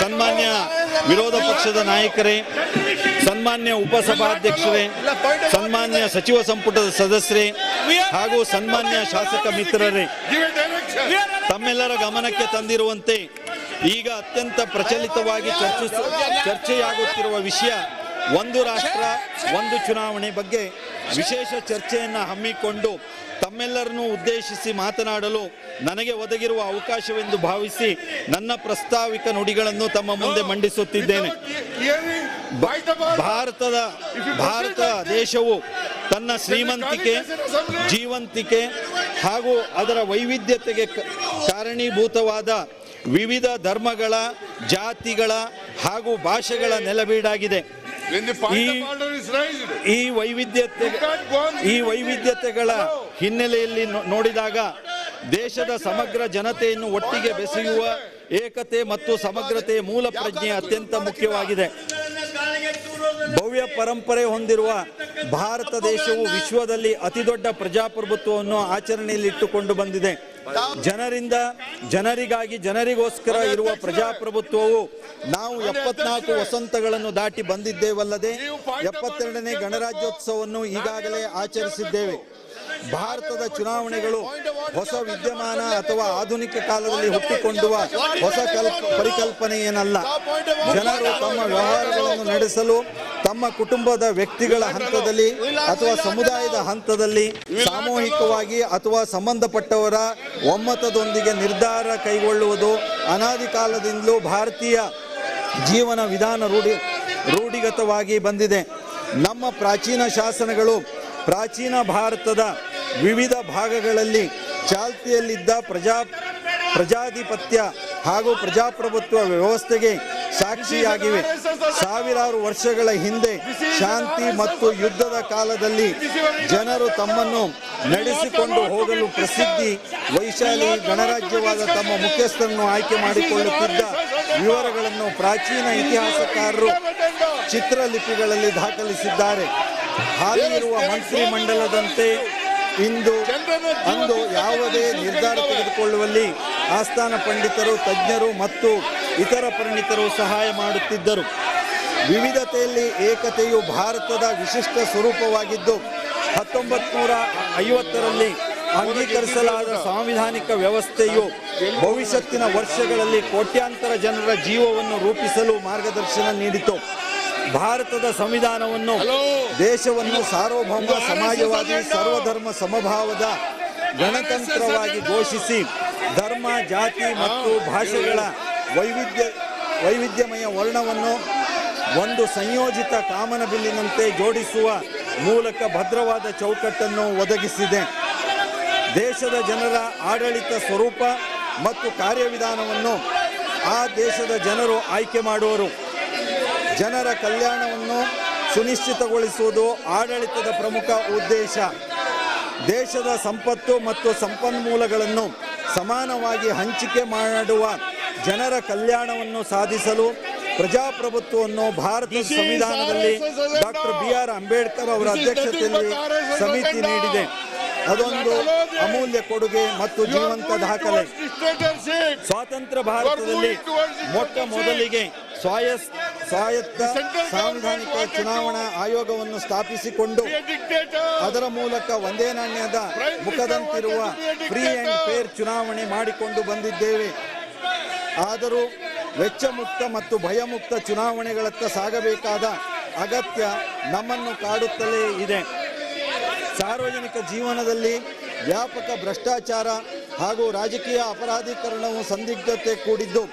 ಸನ್ಮಾನ್ಯ ವಿರೋಧ ಪಕ್ಷದ ನಾಯಕರೇ, ಸನ್ಮಾನ್ಯ ಉಪಸಭಾಧ್ಯಕ್ಷರೇ, ಸನ್ಮಾನ್ಯ ಸಚಿವ ಸಂಪುಟದ ಸದಸ್ಯರೇ ಹಾಗೂ ಸನ್ಮಾನ್ಯ ಶಾಸಕ ಮಿತ್ರರೇ, ತಮ್ಮೆಲ್ಲರ ಗಮನಕ್ಕೆ ತಂದಿರುವಂತೆ ಈಗ ಅತ್ಯಂತ ಪ್ರಚಲಿತವಾಗಿ ಚರ್ಚೆಯಾಗುತ್ತಿರುವ ವಿಷಯ ಒಂದು ರಾಷ್ಟ್ರ ಒಂದು ಚುನಾವಣೆ ಬಗ್ಗೆ ವಿಶೇಷ ಚರ್ಚೆಯನ್ನು ಹಮ್ಮಿಕೊಂಡು ತಮ್ಮೆಲ್ಲರನ್ನು ಉದ್ದೇಶಿಸಿ ಮಾತನಾಡಲು ನನಗೆ ಒದಗಿರುವ ಅವಕಾಶವೆಂದು ಭಾವಿಸಿ ನನ್ನ ಪ್ರಸ್ತಾವಿಕ ನುಡಿಗಳನ್ನು ತಮ್ಮ ಮುಂದೆ ಮಂಡಿಸುತ್ತಿದ್ದೇನೆ. ಭಾರತ ದೇಶವು ತನ್ನ ಶ್ರೀಮಂತಿಕೆ, ಜೀವಂತಿಕೆ ಹಾಗೂ ಅದರ ವೈವಿಧ್ಯತೆಗೆ ಕಾರಣೀಭೂತವಾದ ವಿವಿಧ ಧರ್ಮಗಳ, ಜಾತಿಗಳ ಹಾಗೂ ಭಾಷೆಗಳ ನೆಲವೀಡಾಗಿದೆ. ಈ ವೈವಿಧ್ಯತೆಗಳ ಹಿನ್ನೆಲೆಯಲ್ಲಿ ನೋಡಿದಾಗ ದೇಶದ ಸಮಗ್ರ ಜನತೆಯನ್ನು ಒಟ್ಟಿಗೆ ಬೆಸೆಯುವ ಏಕತೆ ಮತ್ತು ಸಮಗ್ರತೆಯ ಮೂಲ ಪ್ರಜ್ಞೆ ಅತ್ಯಂತ ಮುಖ್ಯವಾಗಿದೆ. ಭವ್ಯ ಪರಂಪರೆ ಹೊಂದಿರುವ ಭಾರತ ದೇಶವು ವಿಶ್ವದಲ್ಲಿ ಅತಿದೊಡ್ಡ ಪ್ರಜಾಪ್ರಭುತ್ವವನ್ನು ಆಚರಣೆಯಲ್ಲಿ ಇಟ್ಟುಕೊಂಡು ಬಂದಿದೆ. ಜನರಿಂದ ಜನರಿಗಾಗಿ ಜನರಿಗೋಸ್ಕರ ಇರುವ ಪ್ರಜಾಪ್ರಭುತ್ವವು ನಾವು 74 ವಸಂತಗಳನ್ನು ದಾಟಿ ಬಂದಿದ್ದೇವಲ್ಲದೆ 72ನೇ ಗಣರಾಜ್ಯೋತ್ಸವವನ್ನು ಈಗಾಗಲೇ ಆಚರಿಸಿದ್ದೇವೆ. ಭಾರತದ ಚುನಾವಣೆಗಳು ಹೊಸ ವಿದ್ಯಮಾನ ಅಥವಾ ಆಧುನಿಕ ಕಾಲದಲ್ಲಿ ಹುಟ್ಟಿಕೊಂಡುವ ಹೊಸ ಪರಿಕಲ್ಪನೆ ಏನಲ್ಲ. ಜನರು ತಮ್ಮ ವ್ಯವಹಾರಗಳನ್ನು ನಡೆಸಲು ತಮ್ಮ ಕುಟುಂಬದ ವ್ಯಕ್ತಿಗಳ ಹಂತದಲ್ಲಿ ಅಥವಾ ಸಮುದಾಯದ ಹಂತದಲ್ಲಿ ಸಾಮೂಹಿಕವಾಗಿ ಅಥವಾ ಸಂಬಂಧಪಟ್ಟವರ ಒಮ್ಮತದೊಂದಿಗೆ ನಿರ್ಧಾರ ಕೈಗೊಳ್ಳುವುದು ಅನಾದಿ ಕಾಲದಿಂದಲೂ ಭಾರತೀಯ ಜೀವನ ವಿಧಾನ ರೂಢಿಗತವಾಗಿ ಬಂದಿದೆ. ನಮ್ಮ ಪ್ರಾಚೀನ ಶಾಸನಗಳು ಪ್ರಾಚೀನ ಭಾರತದ ವಿವಿಧ ಭಾಗಗಳಲ್ಲಿ ಚಾಲ್ತಿಯಲ್ಲಿದ್ದ ಪ್ರಜಾಧಿಪತ್ಯ ಹಾಗೂ ಪ್ರಜಾಪ್ರಭುತ್ವ ವ್ಯವಸ್ಥೆಗೆ ಸಾಕ್ಷಿಯಾಗಿವೆ. ಸಾವಿರಾರು ವರ್ಷಗಳ ಹಿಂದೆ ಶಾಂತಿ ಮತ್ತು ಯುದ್ಧದ ಕಾಲದಲ್ಲಿ ಜನರು ತಮ್ಮನ್ನು ನಡೆಸಿಕೊಂಡು ಹೋಗಲು ಪ್ರಸಿದ್ಧಿ ವೈಶಾಲಿ ಗಣರಾಜ್ಯವಾದ ತಮ್ಮ ಮುಖ್ಯಸ್ಥರನ್ನು ಆಯ್ಕೆ ಮಾಡಿಕೊಳ್ಳುತ್ತಿದ್ದ ವಿವರಗಳನ್ನು ಪ್ರಾಚೀನ ಇತಿಹಾಸಕಾರರು ಚಿತ್ರಲಿಪಿಗಳಲ್ಲಿ ದಾಖಲಿಸಿದ್ದಾರೆ. ಹಾಲಿ ಇರುವ ಮಂತ್ರಿಮಂಡಲದಂತೆ ಅಂದು ಯಾವುದೇ ನಿರ್ಧಾರ ತೆಗೆದುಕೊಳ್ಳುವಲ್ಲಿ ಆಸ್ಥಾನ ಪಂಡಿತರು, ತಜ್ಞರು ಮತ್ತು ಇತರ ಪರಿಣಿತರು ಸಹಾಯ ಮಾಡುತ್ತಿದ್ದರು. ವಿವಿಧತೆಯಲ್ಲಿ ಏಕತೆಯು ಭಾರತದ ವಿಶಿಷ್ಟ ಸ್ವರೂಪವಾಗಿದ್ದು 1950ರಲ್ಲಿ ಅಂಗೀಕರಿಸಲಾದ ಸಾಂವಿಧಾನಿಕ ವ್ಯವಸ್ಥೆಯು ಭವಿಷ್ಯತ್ತಿನ ವರ್ಷಗಳಲ್ಲಿ ಕೋಟ್ಯಾಂತರ ಜನರ ಜೀವವನ್ನು ರೂಪಿಸಲು ಮಾರ್ಗದರ್ಶನ ನೀಡಿತು. ಭಾರತದ ಸಂವಿಧಾನವನ್ನು ದೇಶವನ್ನು ಸಾರ್ವಭೌಮ ಸಮಾಜವಾದಿ ಸರ್ವಧರ್ಮ ಸಮಭಾವದ ಗಣತಂತ್ರವಾಗಿ ಘೋಷಿಸಿ ಧರ್ಮ, ಜಾತಿ ಮತ್ತು ಭಾಷೆಗಳ ವೈವಿಧ್ಯಮಯ ವರ್ಣವನ್ನು ಒಂದು ಸಂಯೋಜಿತ ಕಾಮನಬಿಲ್ಲಿನಂತೆ ಜೋಡಿಸುವ ಮೂಲಕ ಭದ್ರವಾದ ಚೌಕಟ್ಟನ್ನು ಒದಗಿಸಿದೆ. ದೇಶದ ಜನರ ಆಡಳಿತ ಸ್ವರೂಪ ಮತ್ತು ಕಾರ್ಯವಿಧಾನವನ್ನು ಆ ದೇಶದ ಜನರು ಆಯ್ಕೆ ಮಾಡುವರು. ಜನರ ಕಲ್ಯಾಣವನ್ನು ಸುನಿಶ್ಚಿತಗೊಳಿಸುವುದು ಆಡಳಿತದ ಪ್ರಮುಖ ಉದ್ದೇಶ. ದೇಶದ ಸಂಪತ್ತು ಮತ್ತು ಸಂಪನ್ಮೂಲಗಳನ್ನು ಸಮಾನವಾಗಿ ಹಂಚಿಕೆ ಮಾಡುವ ಜನರ ಕಲ್ಯಾಣವನ್ನು ಸಾಧಿಸಲು ಪ್ರಜಾಪ್ರಭುತ್ವವನ್ನು ಭಾರತದ ಸಂವಿಧಾನದಲ್ಲಿ ಡಾಕ್ಟರ್ BR ಅಂಬೇಡ್ಕರ್ ಅವರ ಅಧ್ಯಕ್ಷತೆಯಲ್ಲಿ ಸಮಿತಿ ನೀಡಿದೆ. ಅದೊಂದು ಅಮೂಲ್ಯ ಕೊಡುಗೆ ಮತ್ತು ಜೀವಂತ ದಾಖಲೆ. ಸ್ವಾತಂತ್ರ್ಯ ಭಾರತದಲ್ಲಿ ಮೊಟ್ಟ ಮೊದಲಿಗೆ ಸ್ವಾಯತ್ತ ಸಾಂವಿಧಾನಿಕ ಚುನಾವಣಾ ಆಯೋಗವನ್ನು ಸ್ಥಾಪಿಸಿಕೊಂಡು ಅದರ ಮೂಲಕ ಒಂದೇ ನಾಣ್ಯದ ಮುಖದಂತಿರುವ ಫ್ರೀ ಅಂಡ್ ಫೇರ್ ಚುನಾವಣೆ ಮಾಡಿಕೊಂಡು ಬಂದಿದ್ದೇವೆ. ಆದರೂ ವೆಚ್ಚಮುಕ್ತ ಮತ್ತು ಭಯಮುಕ್ತ ಚುನಾವಣೆಗಳತ್ತ ಸಾಗಬೇಕಾದ ಅಗತ್ಯ ನಮ್ಮನ್ನು ಕಾಡುತ್ತಲೇ ಇದೆ. ಸಾರ್ವಜನಿಕ ಜೀವನದಲ್ಲಿ ವ್ಯಾಪಕ ಭ್ರಷ್ಟಾಚಾರ ಹಾಗೂ ರಾಜಕೀಯ ಅಪರಾಧೀಕರಣವು ಸಂದಿಗ್ಧತೆ ಕೂಡಿದ್ದು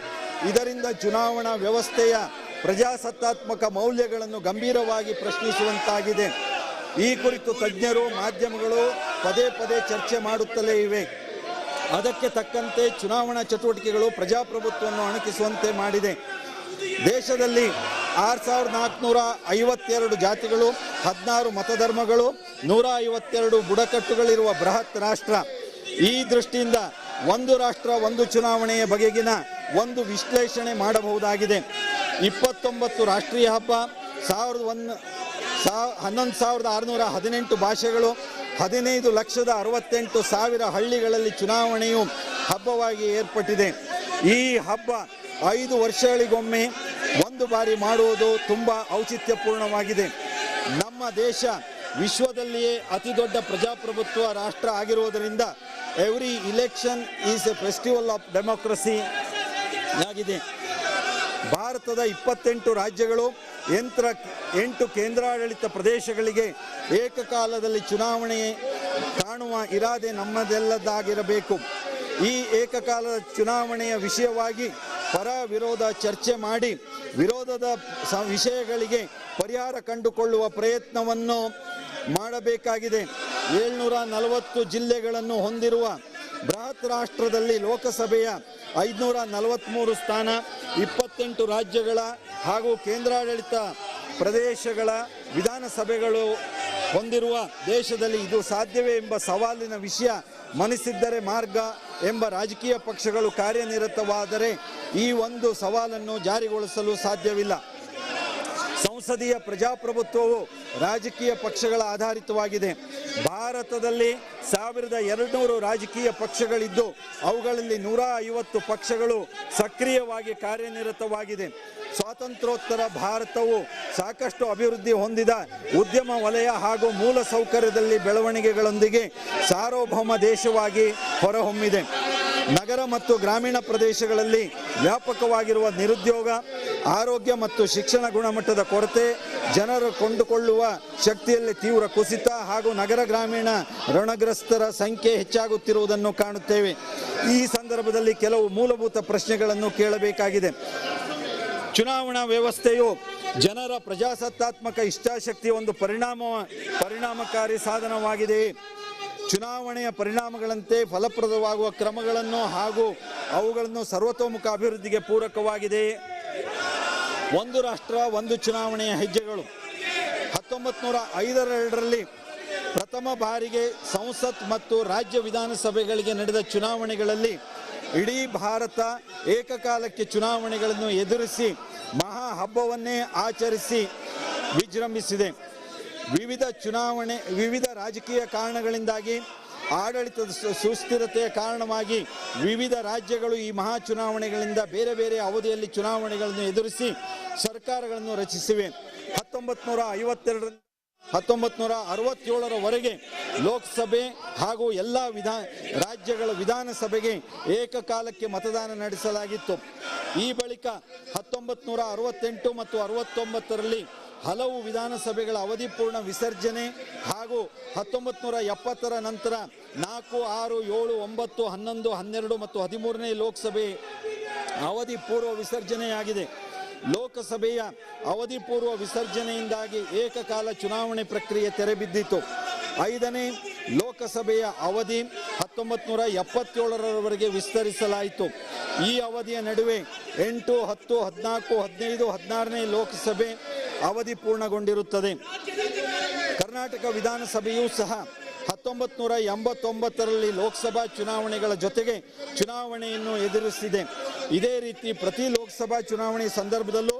ಇದರಿಂದ ಚುನಾವಣಾ ವ್ಯವಸ್ಥೆಯ ಪ್ರಜಾಸತ್ತಾತ್ಮಕ ಮೌಲ್ಯಗಳನ್ನು ಗಂಭೀರವಾಗಿ ಪ್ರಶ್ನಿಸುವಂತಾಗಿದೆ. ಈ ಕುರಿತು ತಜ್ಞರು, ಮಾಧ್ಯಮಗಳು ಪದೇ ಪದೇ ಚರ್ಚೆ ಮಾಡುತ್ತಲೇ ಇವೆ. ಅದಕ್ಕೆ ತಕ್ಕಂತೆ ಚುನಾವಣಾ ಚಟುವಟಿಕೆಗಳು ಪ್ರಜಾಪ್ರಭುತ್ವವನ್ನು ಅಣಕಿಸುವಂತೆ ಮಾಡಿದೆ. ದೇಶದಲ್ಲಿ 6452 ಜಾತಿಗಳು, 16 ಮತಧರ್ಮಗಳು, 152 ಬುಡಕಟ್ಟುಗಳಿರುವ ಬೃಹತ್ ರಾಷ್ಟ್ರ. ಈ ದೃಷ್ಟಿಯಿಂದ ಒಂದು ರಾಷ್ಟ್ರ ಒಂದು ಚುನಾವಣೆಯ ಬಗೆಗಿನ ಒಂದು ವಿಶ್ಲೇಷಣೆ ಮಾಡಬಹುದಾಗಿದೆ. 29 ರಾಷ್ಟ್ರೀಯ ಹಬ್ಬ, 11,618 ಭಾಷೆಗಳು, 15,68,000 ಹಳ್ಳಿಗಳಲ್ಲಿ ಚುನಾವಣೆಯು ಹಬ್ಬವಾಗಿ ಏರ್ಪಟ್ಟಿದೆ. ಈ ಹಬ್ಬ 5 ವರ್ಷಗಳಿಗೊಮ್ಮೆ ಒಂದು ಬಾರಿ ಮಾಡುವುದು ತುಂಬ ಔಚಿತ್ಯಪೂರ್ಣವಾಗಿದೆ. ನಮ್ಮ ದೇಶ ವಿಶ್ವದಲ್ಲಿಯೇ ಅತಿ ದೊಡ್ಡ ಪ್ರಜಾಪ್ರಭುತ್ವ ರಾಷ್ಟ್ರ ಆಗಿರುವುದರಿಂದ every election is A festival of democracy ಆಗಿದೆ. ಭಾರತದ 28 ರಾಜ್ಯಗಳು 8 ಕೇಂದ್ರಾಡಳಿತ ಪ್ರದೇಶಗಳಿಗೆ ಏಕಕಾಲದಲ್ಲಿ ಚುನಾವಣೆ ಕಾಣುವ ಇರಾದೆ ನಮ್ಮದೆಲ್ಲದಾಗಿರಬೇಕು. ಈ ಏಕಕಾಲದ ಚುನಾವಣೆಯ ವಿಷಯವಾಗಿ ಪರ ವಿರೋಧ ಚರ್ಚೆ ಮಾಡಿ ವಿರೋಧದ ವಿಷಯಗಳಿಗೆ ಪರಿಹಾರ ಕಂಡುಕೊಳ್ಳುವ ಪ್ರಯತ್ನವನ್ನು ಮಾಡಬೇಕಾಗಿದೆ. 740 ಜಿಲ್ಲೆಗಳನ್ನು ಹೊಂದಿರುವ ಬೃಹತ್ ರಾಷ್ಟ್ರದಲ್ಲಿ ಲೋಕಸಭೆಯ 543 ಸ್ಥಾನ, 28 ರಾಜ್ಯಗಳ ಹಾಗೂ ಕೇಂದ್ರಾಡಳಿತ ಪ್ರದೇಶಗಳ ವಿಧಾನಸಭೆಗಳು ಹೊಂದಿರುವ ದೇಶದಲ್ಲಿ ಇದು ಸಾಧ್ಯವೇ ಎಂಬ ಸವಾಲಿನ ವಿಷಯ. ಮನಸ್ಸಿದ್ದರೆ ಮಾರ್ಗ ಎಂಬ ರಾಜಕೀಯ ಪಕ್ಷಗಳು ಕಾರ್ಯನಿರತವಾದರೆ ಈ ಒಂದು ಸವಾಲನ್ನು ಜಾರಿಗೊಳಿಸಲು ಸಾಧ್ಯವಿಲ್ಲ. ಸಂಸದೀಯ ಪ್ರಜಾಪ್ರಭುತ್ವವು ರಾಜಕೀಯ ಪಕ್ಷಗಳ ಆಧಾರಿತವಾಗಿದೆ. ಭಾರತದಲ್ಲಿ 1200 ರಾಜಕೀಯ ಪಕ್ಷಗಳಿದ್ದು ಅವುಗಳಲ್ಲಿ 150 ಪಕ್ಷಗಳು ಸಕ್ರಿಯವಾಗಿ ಕಾರ್ಯನಿರತವಾಗಿದೆ. ಸ್ವಾತಂತ್ರ್ಯೋತ್ತರ ಭಾರತವು ಸಾಕಷ್ಟು ಅಭಿವೃದ್ಧಿ ಹೊಂದಿದ ಉದ್ಯಮ ವಲಯ ಹಾಗೂ ಮೂಲ ಸೌಕರ್ಯದಲ್ಲಿ ಬೆಳವಣಿಗೆಗಳೊಂದಿಗೆ ಸಾರ್ವಭೌಮ ದೇಶವಾಗಿ ಹೊರಹೊಮ್ಮಿದೆ. ನಗರ ಮತ್ತು ಗ್ರಾಮೀಣ ಪ್ರದೇಶಗಳಲ್ಲಿ ವ್ಯಾಪಕವಾಗಿರುವ ನಿರುದ್ಯೋಗ, ಆರೋಗ್ಯ ಮತ್ತು ಶಿಕ್ಷಣ ಗುಣಮಟ್ಟದ ಕೊರತೆ, ಜನರು ಕೊಂಡುಕೊಳ್ಳುವ ಶಕ್ತಿಯಲ್ಲಿ ತೀವ್ರ ಕುಸಿತ ಹಾಗೂ ನಗರ ಗ್ರಾಮೀಣ ಋಣಗ್ರಸ್ತರ ಸಂಖ್ಯೆ ಹೆಚ್ಚಾಗುತ್ತಿರುವುದನ್ನು ಕಾಣುತ್ತೇವೆ. ಈ ಸಂದರ್ಭದಲ್ಲಿ ಕೆಲವು ಮೂಲಭೂತ ಪ್ರಶ್ನೆಗಳನ್ನು ಕೇಳಬೇಕಾಗಿದೆ. ಚುನಾವಣಾ ವ್ಯವಸ್ಥೆಯು ಜನರ ಪ್ರಜಾಸತ್ತಾತ್ಮಕ ಇಚ್ಛಾಶಕ್ತಿಯ ಒಂದು ಪರಿಣಾಮಕಾರಿ ಸಾಧನವಾಗಿದೆಯೇ? ಚುನಾವಣೆಯ ಪರಿಣಾಮಗಳಂತೆ ಫಲಪ್ರದವಾಗುವ ಕ್ರಮಗಳನ್ನು ಹಾಗೂ ಅವುಗಳನ್ನು ಸರ್ವತೋಮುಖ ಅಭಿವೃದ್ಧಿಗೆ ಪೂರಕವಾಗಿದೆಯೇ? ಒಂದು ರಾಷ್ಟ್ರ ಒಂದು ಚುನಾವಣೆಯ ಹೆಜ್ಜೆಗಳು. 1952ರಲ್ಲಿ ಪ್ರಥಮ ಬಾರಿಗೆ ಸಂಸತ್ ಮತ್ತು ರಾಜ್ಯ ವಿಧಾನಸಭೆಗಳಿಗೆ ನಡೆದ ಚುನಾವಣೆಗಳಲ್ಲಿ ಇಡೀ ಭಾರತ ಏಕಕಾಲಕ್ಕೆ ಚುನಾವಣೆಗಳನ್ನು ಎದುರಿಸಿ ಮಹಾ ಹಬ್ಬವನ್ನೇ ಆಚರಿಸಿ ವಿಜೃಂಭಿಸಿದೆ. ವಿವಿಧ ರಾಜಕೀಯ ಕಾರಣಗಳಿಂದಾಗಿ ಆಡಳಿತದ ಸುಸ್ಥಿರತೆಯ ಕಾರಣವಾಗಿ ವಿವಿಧ ರಾಜ್ಯಗಳು ಈ ಮಹಾ ಚುನಾವಣೆಗಳಿಂದ ಬೇರೆ ಬೇರೆ ಅವಧಿಯಲ್ಲಿ ಚುನಾವಣೆಗಳನ್ನು ಎದುರಿಸಿ ಸರ್ಕಾರಗಳನ್ನು ರಚಿಸಿವೆ. 1967ರವರೆಗೆ ಲೋಕಸಭೆ ಹಾಗೂ ಎಲ್ಲ ರಾಜ್ಯಗಳ ವಿಧಾನಸಭೆಗೆ ಏಕಕಾಲಕ್ಕೆ ಮತದಾನ ನಡೆಸಲಾಗಿತ್ತು. ಈ ಬಳಿಕ 1968 ಮತ್ತು 69ರಲ್ಲಿ ಹಲವು ವಿಧಾನಸಭೆಗಳ ಅವಧಿ ಪೂರ್ಣ ವಿಸರ್ಜನೆ ಹಾಗೂ 1970ರ ನಂತರ 4, 6, 7, 9, 11, 12 ಮತ್ತು 13ನೇ ಲೋಕಸಭೆ ಅವಧಿ ಪೂರ್ವ ವಿಸರ್ಜನೆಯಾಗಿದೆ. ಲೋಕಸಭೆಯ ಅವಧಿ ಪೂರ್ವ ವಿಸರ್ಜನೆಯಿಂದಾಗಿ ಏಕಕಾಲ ಚುನಾವಣೆ ಪ್ರಕ್ರಿಯೆ ತೆರೆಬಿದ್ದಿತು. 5ನೇ ಲೋಕಸಭೆಯ ಅವಧಿ 1977ರವರೆಗೆ ವಿಸ್ತರಿಸಲಾಯಿತು. ಈ ಅವಧಿಯ ನಡುವೆ 8, 10, 14, 15, 16ನೇ ಲೋಕಸಭೆ ಅವಧಿ ಪೂರ್ಣಗೊಂಡಿರುತ್ತದೆ. ಕರ್ನಾಟಕ ವಿಧಾನಸಭೆಯೂ ಸಹ 1989ರಲ್ಲಿ ಲೋಕಸಭಾ ಚುನಾವಣೆಗಳ ಜೊತೆಗೆ ಚುನಾವಣೆಯನ್ನು ಎದುರಿಸಿದೆ. ಇದೇ ರೀತಿ ಪ್ರತಿ ಲೋಕಸಭಾ ಚುನಾವಣೆ ಸಂದರ್ಭದಲ್ಲೂ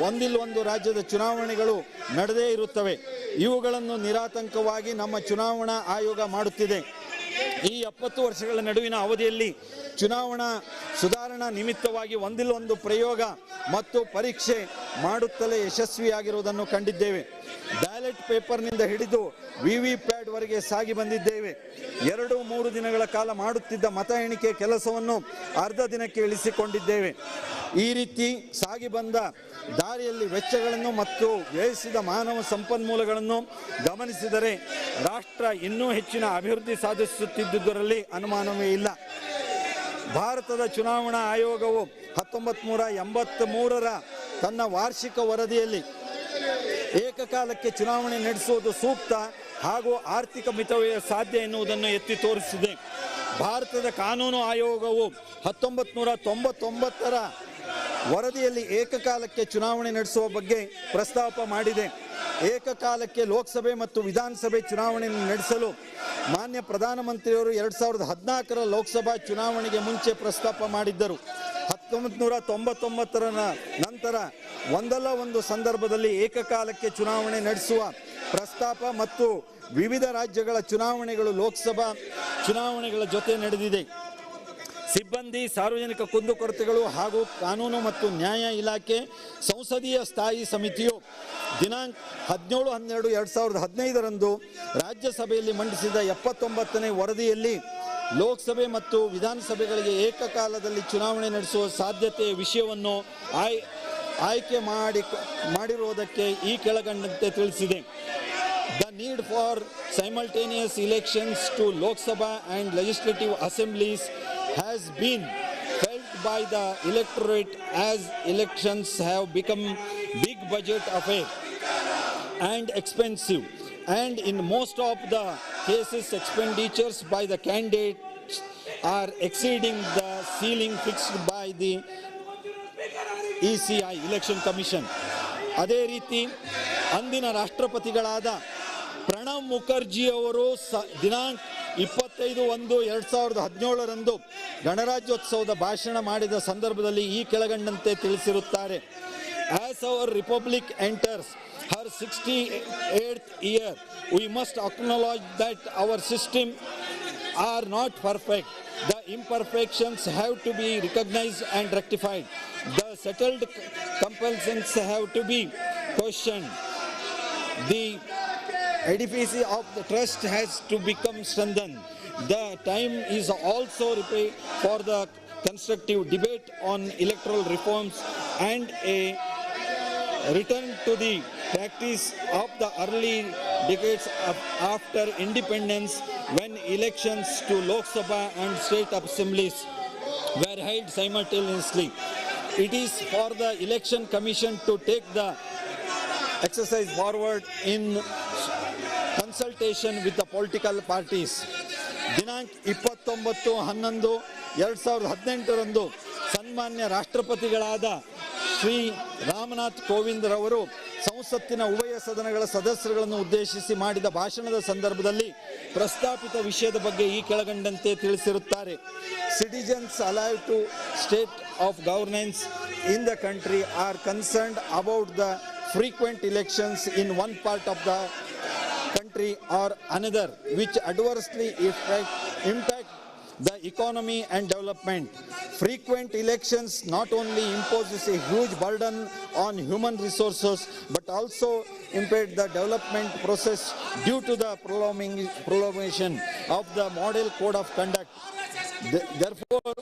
ಒಂದಿಲ್ಲೊಂದು ರಾಜ್ಯದ ಚುನಾವಣೆಗಳು ನಡೆದೇ ಇರುತ್ತವೆ. ಇವುಗಳನ್ನು ನಿರಾತಂಕವಾಗಿ ನಮ್ಮ ಚುನಾವಣಾ ಆಯೋಗ ಮಾಡುತ್ತಿದೆ. ಈ 70 ವರ್ಷಗಳ ನಡುವಿನ ಅವಧಿಯಲ್ಲಿ ಚುನಾವಣಾ ಸುಧಾರಣಾ ನಿಮಿತ್ತವಾಗಿ ಒಂದಿಲ್ಲೊಂದು ಪ್ರಯೋಗ ಮತ್ತು ಪರೀಕ್ಷೆ ಮಾಡುತ್ತಲೇ ಯಶಸ್ವಿಯಾಗಿರುವುದನ್ನು ಕಂಡಿದ್ದೇವೆ. ಬ್ಯಾಲೆಟ್ ಪೇಪರ್ನಿಂದ ಹಿಡಿದು VVPAT ವರೆಗೆ ಸಾಗಿ ಬಂದಿದ್ದೇವೆ. 2-3 ದಿನಗಳ ಕಾಲ ಮಾಡುತ್ತಿದ್ದ ಮತ ಎಣಿಕೆ ಕೆಲಸವನ್ನು ಅರ್ಧ ದಿನಕ್ಕೆ ಇಳಿಸಿಕೊಂಡಿದ್ದೇವೆ. ಈ ರೀತಿ ಸಾಗಿ ಬಂದ ದಾರಿಯಲ್ಲಿ ವೆಚ್ಚಗಳನ್ನು ಮತ್ತು ವ್ಯಯಿಸಿದ ಮಾನವ ಸಂಪನ್ಮೂಲಗಳನ್ನು ಗಮನಿಸಿದರೆ ರಾಷ್ಟ್ರ ಇನ್ನೂ ಹೆಚ್ಚಿನ ಅಭಿವೃದ್ಧಿ ಸಾಧಿಸುತ್ತಿದ್ದುದರಲ್ಲಿ ಅನುಮಾನವೇ ಇಲ್ಲ. ಭಾರತದ ಚುನಾವಣಾ ಆಯೋಗವು 1983ರ ತನ್ನ ವಾರ್ಷಿಕ ವರದಿಯಲ್ಲಿ ಏಕಕಾಲಕ್ಕೆ ಚುನಾವಣೆ ನಡೆಸುವುದು ಸೂಕ್ತ ಹಾಗೂ ಆರ್ಥಿಕ ಮಿತವ್ಯಯ ಸಾಧ್ಯ ಎನ್ನುವುದನ್ನು ಎತ್ತಿ ತೋರಿಸಿದೆ. ಭಾರತದ ಕಾನೂನು ಆಯೋಗವು 1999ರ ವರದಿಯಲ್ಲಿ ಏಕಕಾಲಕ್ಕೆ ಚುನಾವಣೆ ನಡೆಸುವ ಬಗ್ಗೆ ಪ್ರಸ್ತಾಪ ಮಾಡಿದೆ. ಏಕಕಾಲಕ್ಕೆ ಲೋಕಸಭೆ ಮತ್ತು ವಿಧಾನಸಭೆ ಚುನಾವಣೆಯನ್ನು ನಡೆಸಲು ಮಾನ್ಯ ಪ್ರಧಾನಮಂತ್ರಿಯವರು 2014ರ ಲೋಕಸಭಾ ಚುನಾವಣೆಗೆ ಮುಂಚೆ ಪ್ರಸ್ತಾಪ ಮಾಡಿದ್ದರು. 1999ರ ನಂತರ ಒಂದಲ್ಲ ಒಂದು ಸಂದರ್ಭದಲ್ಲಿ ಏಕಕಾಲಕ್ಕೆ ಚುನಾವಣೆ ನಡೆಸುವ ಪ್ರಸ್ತಾಪ ಮತ್ತು ವಿವಿಧ ರಾಜ್ಯಗಳ ಚುನಾವಣೆಗಳು ಲೋಕಸಭಾ ಚುನಾವಣೆಗಳ ಜೊತೆ ನಡೆದಿದೆ. ಸಿಬ್ಬಂದಿ, ಸಾರ್ವಜನಿಕ ಕುಂದುಕೊರತೆಗಳು ಹಾಗೂ ಕಾನೂನು ಮತ್ತು ನ್ಯಾಯ ಇಲಾಖೆ ಸಂಸದೀಯ ಸ್ಥಾಯಿ ಸಮಿತಿಯು ದಿನಾಂಕ 17/12/2015 ರಾಜ್ಯಸಭೆಯಲ್ಲಿ ಮಂಡಿಸಿದ 79ನೇ ವರದಿಯಲ್ಲಿ ಲೋಕಸಭೆ ಮತ್ತು ವಿಧಾನಸಭೆಗಳಿಗೆ ಏಕಕಾಲದಲ್ಲಿ ಚುನಾವಣೆ ನಡೆಸುವ ಸಾಧ್ಯತೆಯ ವಿಷಯವನ್ನು ಆಯ್ಕೆ ಮಾಡಿರುವುದಕ್ಕೆ ಈ ಕೆಳಕಂಡಂತೆ ತಿಳಿಸಿದೆ. The need for simultaneous elections to Lok Sabha and legislative assemblies has been felt by the electorate as elections have become big budget affair and expensive, and in most of the cases expenditures by the candidates are exceeding the ceiling fixed by the ECI Election Commission. ಅದೇ ರೀತಿ ಅಂದಿನ ರಾಷ್ಟ್ರಪತಿಗಳಾದ ಪ್ರಣಬ್ ಮುಖರ್ಜಿ ಅವರು ದಿನಾಂಕ 25/1/2017 ಗಣರಾಜ್ಯೋತ್ಸವದ ಭಾಷಣ ಮಾಡಿದ ಸಂದರ್ಭದಲ್ಲಿ ಈ ಕೆಳಗಂಡಂತೆ ತಿಳಿಸಿರುತ್ತಾರೆ. As our republic enters her 68th year, we must acknowledge that our system are not perfect. The imperfections have to be recognized and rectified. The settled compulsions have to be questioned. The edifice of the trust has to become strengthened. The time is also for the constructive debate on electoral reforms and a return to the practice of the early decades after independence, when elections to Lok Sabha and state assemblies were held simultaneously. It is for the Election Commission to take the exercise forward in consultation with the political parties. ದಿನಾಂಕ 29/11/2018 ಸನ್ಮಾನ್ಯ ರಾಷ್ಟ್ರಪತಿಗಳಾದ ಶ್ರೀ ರಾಮನಾಥ್ ಕೋವಿಂದ್ ರವರು ಸಂಸತ್ತಿನ ಉಭಯ ಸದನಗಳ ಸದಸ್ಯರುಗಳನ್ನು ಉದ್ದೇಶಿಸಿ ಮಾಡಿದ ಭಾಷಣದ ಸಂದರ್ಭದಲ್ಲಿ ಪ್ರಸ್ತಾಪಿತ ವಿಷಯದ ಬಗ್ಗೆ ಈ ಕೆಳಗಂಡಂತೆ ತಿಳಿಸಿರುತ್ತಾರೆ. Citizens alive to state of governance in the country are concerned about the frequent elections in one part of the country or another, which adversely impact the economy and development. Frequent elections not only imposes a huge burden on human resources but also impede the development process due to the prolongation of the model code of conduct. Therefore,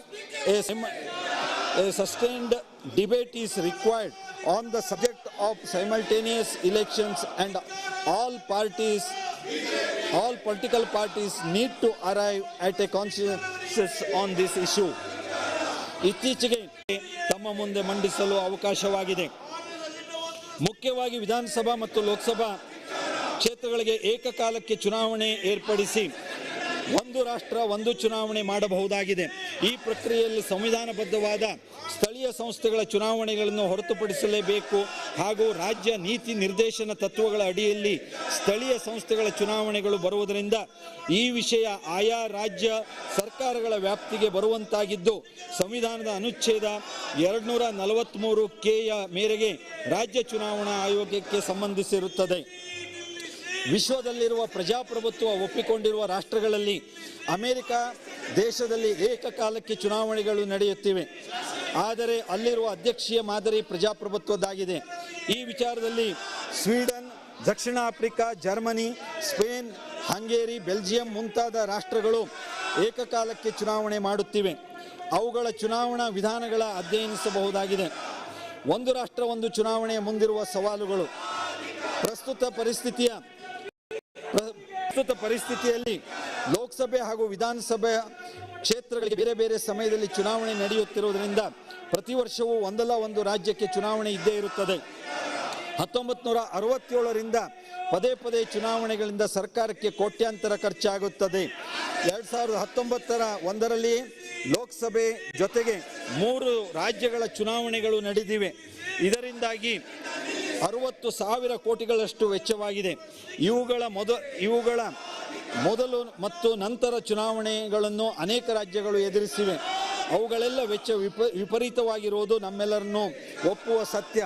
a sustained debate is required on the subject of simultaneous elections, and all political parties need to arrive at a consensus on this issue. ಇತ್ತೀಚೆಗೆ ತಮ್ಮ ಮುಂದೆ ಮಂಡಿಸಲು ಅವಕಾಶವಾಗಿದೆ. ಮುಖ್ಯವಾಗಿ ವಿಧಾನಸಭಾ ಮತ್ತು ಲೋಕಸಭಾ ಕ್ಷೇತ್ರಗಳಿಗೆ ಏಕಕಾಲಕ್ಕೆ ಚುನಾವಣೆ ಏರ್ಪಡಿಸಿ ಒಂದು ರಾಷ್ಟ್ರ ಒಂದು ಚುನಾವಣೆ ಮಾಡಬಹುದಾಗಿದೆ. ಈ ಪ್ರಕ್ರಿಯೆಯಲ್ಲಿ ಸಂವಿಧಾನಬದ್ಧವಾದ ಸ್ಥಳೀಯ ಸಂಸ್ಥೆಗಳ ಚುನಾವಣೆಗಳನ್ನು ಹೊರತುಪಡಿಸಲೇಬೇಕು ಹಾಗೂ ರಾಜ್ಯ ನೀತಿ ನಿರ್ದೇಶನ ತತ್ವಗಳ ಅಡಿಯಲ್ಲಿ ಸ್ಥಳೀಯ ಸಂಸ್ಥೆಗಳ ಚುನಾವಣೆಗಳು ಬರುವುದರಿಂದ ಈ ವಿಷಯ ಆಯಾ ರಾಜ್ಯ ಸರ್ಕಾರಗಳ ವ್ಯಾಪ್ತಿಗೆ ಬರುವಂತಾಗಿದ್ದು ಸಂವಿಧಾನದ ಅನುಚ್ಛೇದ 243Kಯ ಮೇರೆಗೆ ರಾಜ್ಯ ಚುನಾವಣಾ ಆಯೋಗಕ್ಕೆ ಸಂಬಂಧಿಸಿರುತ್ತದೆ. ವಿಶ್ವದಲ್ಲಿರುವ ಪ್ರಜಾಪ್ರಭುತ್ವ ಒಪ್ಪಿಕೊಂಡಿರುವ ರಾಷ್ಟ್ರಗಳಲ್ಲಿ ಅಮೆರಿಕ ದೇಶದಲ್ಲಿ ಏಕಕಾಲಕ್ಕೆ ಚುನಾವಣೆಗಳು ನಡೆಯುತ್ತಿವೆ. ಆದರೆ ಅಲ್ಲಿರುವ ಅಧ್ಯಕ್ಷೀಯ ಮಾದರಿ ಪ್ರಜಾಪ್ರಭುತ್ವದ್ದಾಗಿದೆ. ಈ ವಿಚಾರದಲ್ಲಿ ಸ್ವೀಡನ್, ದಕ್ಷಿಣ Africa, Germany, Spain, Hungary, Belgium ಮುಂತಾದ ರಾಷ್ಟ್ರಗಳು ಏಕಕಾಲಕ್ಕೆ ಚುನಾವಣೆ ಮಾಡುತ್ತಿವೆ. ಅವುಗಳ ಚುನಾವಣಾ ವಿಧಾನಗಳ ಅಧ್ಯಯನಿಸಬಹುದಾಗಿದೆ. ಒಂದು ರಾಷ್ಟ್ರ ಒಂದು ಚುನಾವಣೆಯ ಮುಂದಿರುವ ಸವಾಲುಗಳು. ಪ್ರಸ್ತುತ ಪರಿಸ್ಥಿತಿಯಲ್ಲಿ ಲೋಕಸಭೆ ಹಾಗೂ ವಿಧಾನಸಭೆ ಕ್ಷೇತ್ರಗಳಿಗೆ ಬೇರೆ ಬೇರೆ ಸಮಯದಲ್ಲಿ ಚುನಾವಣೆ ನಡೆಯುತ್ತಿರುವುದರಿಂದ ಪ್ರತಿ ವರ್ಷವೂ ಒಂದಲ್ಲ ಒಂದು ರಾಜ್ಯಕ್ಕೆ ಚುನಾವಣೆ ಇದ್ದೇ ಇರುತ್ತದೆ. 1967ರಿಂದ ಪದೇ ಪದೇ ಚುನಾವಣೆಗಳಿಂದ ಸರ್ಕಾರಕ್ಕೆ ಕೋಟ್ಯಾಂತರ ಖರ್ಚಾಗುತ್ತದೆ. 2019ರಲ್ಲಿ ಲೋಕಸಭೆ ಜೊತೆಗೆ 3 ರಾಜ್ಯಗಳ ಚುನಾವಣೆಗಳು ನಡೆದಿವೆ. ಇದರಿಂದಾಗಿ 60,000 ಕೋಟಿಗಳಷ್ಟು ವೆಚ್ಚವಾಗಿದೆ. ಇವುಗಳ ಮೊದಲು ಮತ್ತು ನಂತರ ಚುನಾವಣೆಗಳನ್ನು ಅನೇಕ ರಾಜ್ಯಗಳು ಎದುರಿಸಿವೆ. ಅವುಗಳೆಲ್ಲ ವೆಚ್ಚ ವಿಪರೀತವಾಗಿರುವುದು ನಮ್ಮೆಲ್ಲರನ್ನು ಒಪ್ಪುವ ಸತ್ಯ.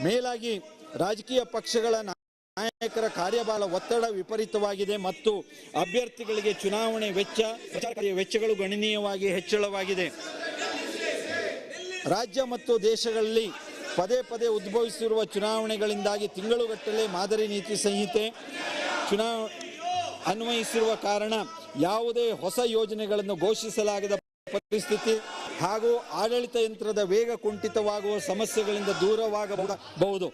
ಮೇಲಾಗಿ ರಾಜಕೀಯ ಪಕ್ಷಗಳ ನಾಯಕರ ಕಾರ್ಯಭಾರ ಒತ್ತಡ ವಿಪರೀತವಾಗಿದೆ ಮತ್ತು ಅಭ್ಯರ್ಥಿಗಳಿಗೆ ಚುನಾವಣೆ ವೆಚ್ಚಗಳು ಗಣನೀಯವಾಗಿ ಹೆಚ್ಚಳವಾಗಿದೆ. ರಾಜ್ಯ ಮತ್ತು ದೇಶಗಳಲ್ಲಿ ಪದೇ ಪದೇ ಉದ್ಭವಿಸಿರುವ ಚುನಾವಣೆಗಳಿಂದಾಗಿ ತಿಂಗಳುಗಟ್ಟಲೆ ಮಾದರಿ ನೀತಿ ಸಂಹಿತೆ ಅನ್ವಯಿಸಿರುವ ಕಾರಣ ಯಾವುದೇ ಹೊಸ ಯೋಜನೆಗಳನ್ನು ಘೋಷಿಸಲಾಗದ ಪರಿಸ್ಥಿತಿ ಹಾಗೂ ಆಡಳಿತ ಯಂತ್ರದ ವೇಗ ಕುಂಠಿತವಾಗುವ ಸಮಸ್ಯೆಗಳಿಂದ ದೂರವಾಗಬಹುದು.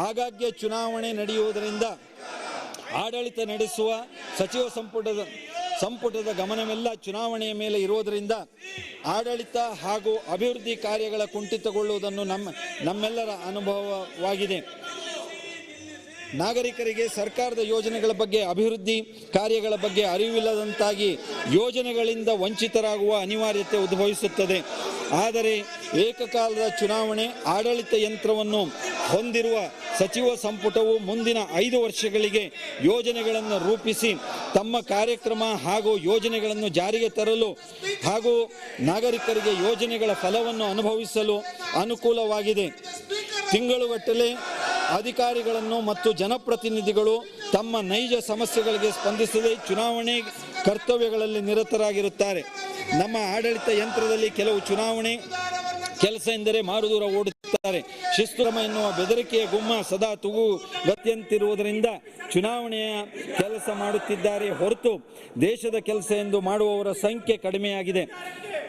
ಆಗಾಗ್ಗೆ ಚುನಾವಣೆ ನಡೆಯುವುದರಿಂದ ಆಡಳಿತ ನಡೆಸುವ ಸಚಿವ ಸಂಪುಟದ ಗಮನವೆಲ್ಲ ಚುನಾವಣೆಯ ಮೇಲೆ ಇರುವುದರಿಂದ ಆಡಳಿತ ಹಾಗೂ ಅಭಿವೃದ್ಧಿ ಕಾರ್ಯಗಳ ಕುಂಠಿತಗೊಳ್ಳುವುದನ್ನು ನಮ್ಮೆಲ್ಲರ ಅನುಭವವಾಗಿದೆ. ನಾಗರಿಕರಿಗೆ ಸರ್ಕಾರದ ಯೋಜನೆಗಳ ಬಗ್ಗೆ, ಅಭಿವೃದ್ಧಿ ಕಾರ್ಯಗಳ ಬಗ್ಗೆ ಅರಿವಿಲ್ಲದಂತಾಗಿ ಯೋಜನೆಗಳಿಂದ ವಂಚಿತರಾಗುವ ಅನಿವಾರ್ಯತೆ ಉದ್ಭವಿಸುತ್ತದೆ. ಆದರೆ ಏಕಕಾಲದ ಚುನಾವಣೆ ಆಡಳಿತ ಯಂತ್ರವನ್ನು ಹೊಂದಿರುವ ಸಚಿವ ಸಂಪುಟವು ಮುಂದಿನ 5 ವರ್ಷಗಳಿಗೆ ಯೋಜನೆಗಳನ್ನು ರೂಪಿಸಿ ತಮ್ಮ ಕಾರ್ಯಕ್ರಮ ಹಾಗೂ ಯೋಜನೆಗಳನ್ನು ಜಾರಿಗೆ ತರಲು ಹಾಗೂ ನಾಗರಿಕರಿಗೆ ಯೋಜನೆಗಳ ಫಲವನ್ನು ಅನುಭವಿಸಲು ಅನುಕೂಲವಾಗಿದೆ. ತಿಂಗಳುಗಟ್ಟಲೆ ಅಧಿಕಾರಿಗಳನ್ನು ಮತ್ತು ಜನಪ್ರತಿನಿಧಿಗಳು ತಮ್ಮ ನೈಜ ಸಮಸ್ಯೆಗಳಿಗೆ ಸ್ಪಂದಿಸದೆ ಚುನಾವಣೆ ಕರ್ತವ್ಯಗಳಲ್ಲಿ ನಿರತರಾಗಿರುತ್ತಾರೆ. ನಮ್ಮ ಆಡಳಿತ ಯಂತ್ರದಲ್ಲಿ ಕೆಲವು ಚುನಾವಣೆ ಕೆಲಸ ಎಂದರೆ ಮಾರುದೂರ ಓಡುತ್ತಾರೆ. ಶಿಸ್ತುಕ್ರಮ ಎನ್ನುವ ಬೆದರಿಕೆಯ ಗುಮ್ಮ ಸದಾ ತೂಗುಗತಿಯಂತಿರುವುದರಿಂದ ಚುನಾವಣೆಯ ಕೆಲಸ ಮಾಡುತ್ತಿದ್ದಾರೆ ಹೊರತು ದೇಶದ ಕೆಲಸ ಎಂದು ಮಾಡುವವರ ಸಂಖ್ಯೆ ಕಡಿಮೆಯಾಗಿದೆ.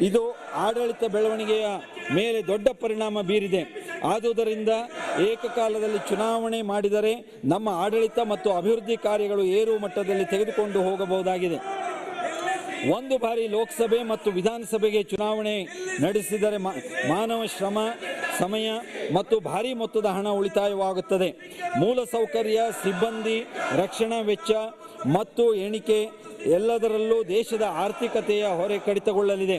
ಇದು ಆಡಳಿತ ಬೆಳವಣಿಗೆಯ ಮೇಲೆ ದೊಡ್ಡ ಪರಿಣಾಮ ಬೀರಿದೆ. ಆದುದರಿಂದ ಏಕಕಾಲದಲ್ಲಿ ಚುನಾವಣೆ ಮಾಡಿದರೆ ನಮ್ಮ ಆಡಳಿತ ಮತ್ತು ಅಭಿವೃದ್ಧಿ ಕಾರ್ಯಗಳು ಏರು ಮಟ್ಟದಲ್ಲಿ ತೆಗೆದುಕೊಂಡು ಹೋಗಬಹುದಾಗಿದೆ. ಒಂದು ಬಾರಿ ಲೋಕಸಭೆ ಮತ್ತು ವಿಧಾನಸಭೆಗೆ ಚುನಾವಣೆ ನಡೆಸಿದರೆ ಮಾನವ ಶ್ರಮ, ಸಮಯ ಮತ್ತು ಭಾರೀ ಮೊತ್ತದ ಹಣ ಉಳಿತಾಯವಾಗುತ್ತದೆ. ಮೂಲಸೌಕರ್ಯ, ಸಿಬ್ಬಂದಿ, ರಕ್ಷಣಾ ವೆಚ್ಚ ಮತ್ತು ಎಣಿಕೆ ಎಲ್ಲದರಲ್ಲೂ ದೇಶದ ಆರ್ಥಿಕತೆಯ ಹೊರೆ ಕಡಿತಗೊಳ್ಳಲಿದೆ.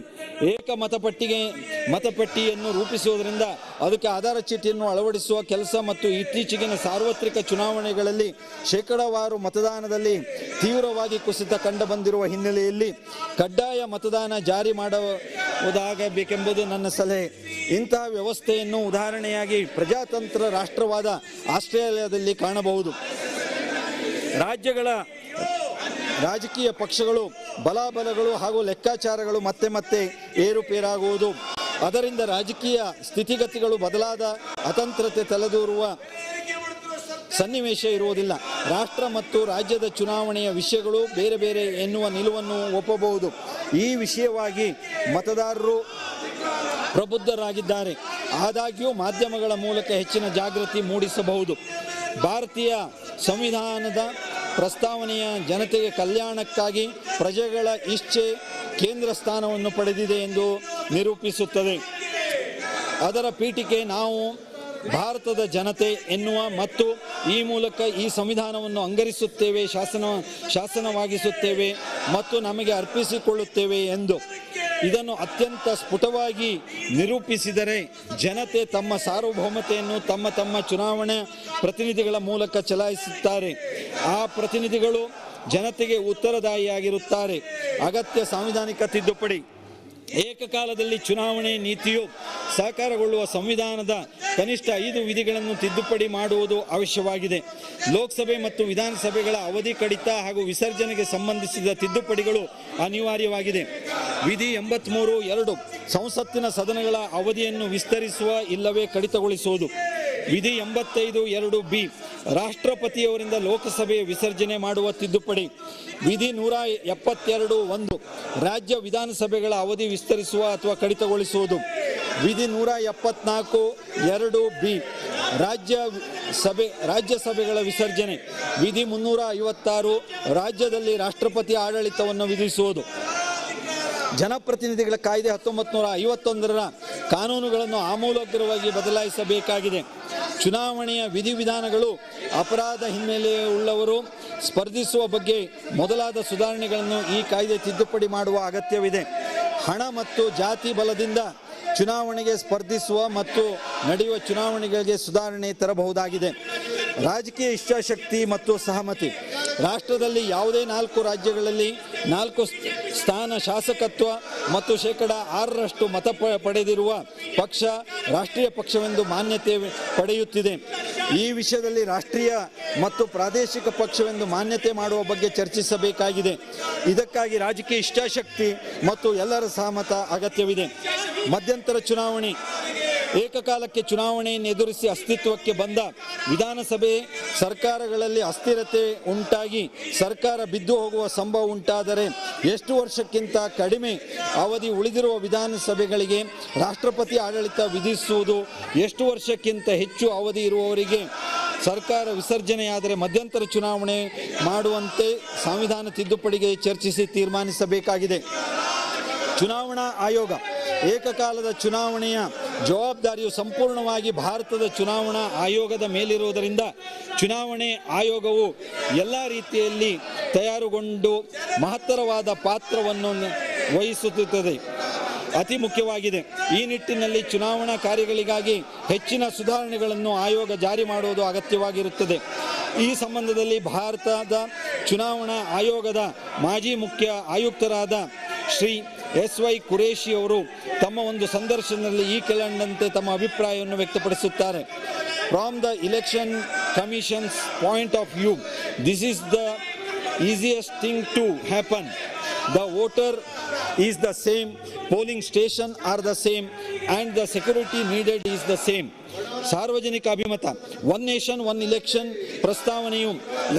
ಏಕ ಮತಪಟ್ಟಿಯನ್ನು ರೂಪಿಸುವುದರಿಂದ ಅದಕ್ಕೆ ಆಧಾರ ಚೀಟಿಯನ್ನು ಅಳವಡಿಸುವ ಕೆಲಸ ಮತ್ತು ಇತ್ತೀಚೆಗಿನ ಸಾರ್ವತ್ರಿಕ ಚುನಾವಣೆಗಳಲ್ಲಿ ಶೇಕಡಾವಾರು ಮತದಾನದಲ್ಲಿ ತೀವ್ರವಾಗಿ ಕುಸಿತ ಕಂಡುಬಂದಿರುವ ಹಿನ್ನೆಲೆಯಲ್ಲಿ ಕಡ್ಡಾಯ ಮತದಾನ ಜಾರಿ ಮಾಡುವುದಾಗಬೇಕೆಂಬುದು ನನ್ನ ಸಲಹೆ. ಇಂತಹ ವ್ಯವಸ್ಥೆಯನ್ನು ಉದಾಹರಣೆಯಾಗಿ ಪ್ರಜಾತಂತ್ರ ರಾಷ್ಟ್ರವಾದ ಆಸ್ಟ್ರೇಲಿಯಾದಲ್ಲಿ ಕಾಣಬಹುದು. ರಾಜ್ಯಗಳ ರಾಜಕೀಯ ಪಕ್ಷಗಳು ಬಲಾಬಲಗಳು ಹಾಗೂ ಲೆಕ್ಕಾಚಾರಗಳು ಮತ್ತೆ ಏರುಪೇರಾಗುವುದು. ಅದರಿಂದ ರಾಜಕೀಯ ಸ್ಥಿತಿಗತಿಗಳು ಬದಲಾದ ಅತಂತ್ರತೆ ತಲೆದೂರುವ ಸನ್ನಿವೇಶ ಇರುವುದಿಲ್ಲ. ರಾಷ್ಟ್ರ ಮತ್ತು ರಾಜ್ಯದ ಚುನಾವಣೆಯ ವಿಷಯಗಳು ಬೇರೆ ಬೇರೆ ಎನ್ನುವ ನಿಲುವನ್ನು ಒಪ್ಪಬಹುದು. ಈ ವಿಷಯವಾಗಿ ಮತದಾರರು ಪ್ರಬುದ್ಧರಾಗಿದ್ದಾರೆ. ಆದಾಗ್ಯೂ ಮಾಧ್ಯಮಗಳ ಮೂಲಕ ಹೆಚ್ಚಿನ ಜಾಗೃತಿ ಮೂಡಿಸಬಹುದು. ಭಾರತೀಯ ಸಂವಿಧಾನದ ಪ್ರಸ್ತಾವನೆಯ ಜನತೆಗೆ ಕಲ್ಯಾಣಕ್ಕಾಗಿ ಪ್ರಜೆಗಳ ಇಚ್ಛೆ ಕೇಂದ್ರ ಸ್ಥಾನವನ್ನು ಪಡೆದಿದೆ ಎಂದು ನಿರೂಪಿಸುತ್ತದೆ. ಅದರ ಪೀಠಿಕೆ ನಾವು ಭಾರತದ ಜನತೆ ಎನ್ನುವ ಮತ್ತು ಈ ಮೂಲಕ ಈ ಸಂವಿಧಾನವನ್ನು ಅಂಗೀಕರಿಸುತ್ತೇವೆ, ಶಾಸನವಾಗಿಸುತ್ತೇವೆ ಮತ್ತು ನಮಗೆ ಅರ್ಪಿಸಿಕೊಳ್ಳುತ್ತೇವೆ ಎಂದು ಇದನ್ನು ಅತ್ಯಂತ ಸ್ಫುಟವಾಗಿ ನಿರೂಪಿಸಿದರೆ ಜನತೆ ತಮ್ಮ ಸಾರ್ವಭೌಮತೆಯನ್ನು ತಮ್ಮ ಚುನಾವಣಾ ಪ್ರತಿನಿಧಿಗಳ ಮೂಲಕ ಚಲಾಯಿಸುತ್ತಾರೆ. ಆ ಪ್ರತಿನಿಧಿಗಳು ಜನತೆಗೆ ಉತ್ತರದಾಯಿಯಾಗಿರುತ್ತಾರೆ. ಅಗತ್ಯ ಸಾಂವಿಧಾನಿಕ ತಿದ್ದುಪಡಿ. ಏಕಕಾಲದಲ್ಲಿ ಚುನಾವಣೆ ನೀತಿಯು ಸಾಕಾರಗೊಳ್ಳುವ ಸಂವಿಧಾನದ ಕನಿಷ್ಠ 5 ವಿಧಿಗಳನ್ನು ತಿದ್ದುಪಡಿ ಮಾಡುವುದು ಅವಶ್ಯವಾಗಿದೆ. ಲೋಕಸಭೆ ಮತ್ತು ವಿಧಾನಸಭೆಗಳ ಅವಧಿ ಕಡಿತ ಹಾಗೂ ವಿಸರ್ಜನೆಗೆ ಸಂಬಂಧಿಸಿದ ತಿದ್ದುಪಡಿಗಳು ಅನಿವಾರ್ಯವಾಗಿದೆ. ವಿಧಿ 83(2) ಸಂಸತ್ತಿನ ಸದನಗಳ ಅವಧಿಯನ್ನು ವಿಸ್ತರಿಸುವ ಇಲ್ಲವೇ ಕಡಿತಗೊಳಿಸುವುದು. ವಿಧಿ 85(2)(b) ರಾಷ್ಟ್ರಪತಿಯವರಿಂದ ಲೋಕಸಭೆಯ ವಿಸರ್ಜನೆ ಮಾಡುವ ತಿದ್ದುಪಡಿ. ವಿಧಿ 172(1) ರಾಜ್ಯ ವಿಧಾನಸಭೆಗಳ ಅವಧಿ ವಿಸ್ತರಿಸುವ ಅಥವಾ ಕಡಿತಗೊಳಿಸುವುದು. ವಿಧಿ 174(2)(b) ರಾಜ್ಯಸಭೆಗಳ ವಿಸರ್ಜನೆ. ವಿಧಿ 356 ರಾಜ್ಯದಲ್ಲಿ ರಾಷ್ಟ್ರಪತಿ ಆಡಳಿತವನ್ನು ವಿಧಿಸುವುದು. ಜನಪ್ರತಿನಿಧಿಗಳ ಕಾಯ್ದೆ 1951ರ ಕಾನೂನುಗಳನ್ನು ಆಮೂಲಾಗ್ರವಾಗಿ ಬದಲಾಯಿಸಬೇಕಾಗಿದೆ. ಚುನಾವಣೆಯ ವಿಧಿವಿಧಾನಗಳು ಅಪರಾಧ ಹಿನ್ನೆಲೆಯುಳ್ಳವರು ಸ್ಪರ್ಧಿಸುವ ಬಗ್ಗೆ ಮೊದಲಾದ ಸುಧಾರಣೆಗಳನ್ನು ಈ ಕಾಯ್ದೆ ತಿದ್ದುಪಡಿ ಮಾಡುವ ಅಗತ್ಯವಿದೆ. ಹಣ ಮತ್ತು ಜಾತಿ ಬಲದಿಂದ ಚುನಾವಣೆಗೆ ಸ್ಪರ್ಧಿಸುವ ಮತ್ತು ನಡೆಯುವ ಚುನಾವಣೆಗಳಿಗೆ ಸುಧಾರಣೆ ತರಬಹುದಾಗಿದೆ. ರಾಜಕೀಯ ಇಚ್ಛಾಶಕ್ತಿ ಮತ್ತು ಸಹಮತಿ. ರಾಷ್ಟ್ರದಲ್ಲಿ ಯಾವುದೇ 4 ರಾಜ್ಯಗಳಲ್ಲಿ 4 ಸ್ಥಾನ ಶಾಸಕತ್ವ ಮತ್ತು ಶೇಕಡಾ 6ರಷ್ಟು ಮತ ಪಡೆದಿರುವ ಪಕ್ಷ ರಾಷ್ಟ್ರೀಯ ಪಕ್ಷವೆಂದು ಮಾನ್ಯತೆ ಪಡೆಯುತ್ತಿದೆ. ಈ ವಿಷಯದಲ್ಲಿ ರಾಷ್ಟ್ರೀಯ ಮತ್ತು ಪ್ರಾದೇಶಿಕ ಪಕ್ಷವೆಂದು ಮಾನ್ಯತೆ ಮಾಡುವ ಬಗ್ಗೆ ಚರ್ಚಿಸಬೇಕಾಗಿದೆ. ಇದಕ್ಕಾಗಿ ರಾಜಕೀಯ ಇಚ್ಛಾಶಕ್ತಿ ಮತ್ತು ಎಲ್ಲರ ಸಹಮತ ಅಗತ್ಯವಿದೆ. ಮಧ್ಯಂತರ ಚುನಾವಣೆ ಏಕಕಾಲಕ್ಕೆ ಚುನಾವಣೆಯನ್ನು ಎದುರಿಸಿ ಅಸ್ತಿತ್ವಕ್ಕೆ ಬಂದ ವಿಧಾನಸಭೆ ಸರ್ಕಾರಗಳಲ್ಲಿ ಅಸ್ಥಿರತೆ ಉಂಟಾಗಿ ಸರ್ಕಾರ ಬಿದ್ದು ಹೋಗುವ ಸಂಭವ ಉಂಟಾದರೆ ಎಷ್ಟು ವರ್ಷಕ್ಕಿಂತ ಕಡಿಮೆ ಅವಧಿ ಉಳಿದಿರುವ ವಿಧಾನಸಭೆಗಳಿಗೆ ರಾಷ್ಟ್ರಪತಿ ಆಡಳಿತ ವಿಧಿಸುವುದು, ಎಷ್ಟು ವರ್ಷಕ್ಕಿಂತ ಹೆಚ್ಚು ಅವಧಿ ಇರುವವರಿಗೆ ಸರ್ಕಾರ ವಿಸರ್ಜನೆಯಾದರೆ ಮಧ್ಯಂತರ ಚುನಾವಣೆ ಮಾಡುವಂತೆ ಸಂವಿಧಾನ ತಿದ್ದುಪಡಿಗೆ ಚರ್ಚಿಸಿ ತೀರ್ಮಾನಿಸಬೇಕಾಗಿದೆ. ಚುನಾವಣಾ ಆಯೋಗ ಏಕಕಾಲದ ಚುನಾವಣೆಯ ಜವಾಬ್ದಾರಿಯು ಸಂಪೂರ್ಣವಾಗಿ ಭಾರತದ ಚುನಾವಣಾ ಆಯೋಗದ ಮೇಲಿರುವುದರಿಂದ ಚುನಾವಣೆ ಆಯೋಗವು ಎಲ್ಲ ರೀತಿಯಲ್ಲಿ ತಯಾರುಗೊಂಡು ಮಹತ್ತರವಾದ ಪಾತ್ರವನ್ನು ವಹಿಸುತ್ತದೆ. ಅತಿ ಮುಖ್ಯವಾಗಿದೆ. ಈ ನಿಟ್ಟಿನಲ್ಲಿ ಚುನಾವಣಾ ಕಾರ್ಯಗಳಿಗಾಗಿ ಹೆಚ್ಚಿನ ಸುಧಾರಣೆಗಳನ್ನು ಆಯೋಗ ಜಾರಿ ಮಾಡುವುದು ಅಗತ್ಯವಾಗಿರುತ್ತದೆ. ಈ ಸಂಬಂಧದಲ್ಲಿ ಭಾರತದ ಚುನಾವಣಾ ಆಯೋಗದ ಮಾಜಿ ಮುಖ್ಯ ಆಯುಕ್ತರಾದ ಶ್ರೀ SY ಕುರೇಶಿ ಅವರು ತಮ್ಮ ಒಂದು ಸಂದರ್ಶನದಲ್ಲಿ ಈ ಕೆಳಕಂಡಂತೆ ತಮ್ಮ ಅಭಿಪ್ರಾಯವನ್ನು ವ್ಯಕ್ತಪಡಿಸುತ್ತಾರೆ. From the election commissions point of view, this is the easiest thing to happen. The voter is the same, polling station are the same, and the security needed is the same. ಸಾರ್ವಜನಿಕ ಅಭಿಮತ, one nation one election ಪ್ರಸ್ತಾವನೆಯು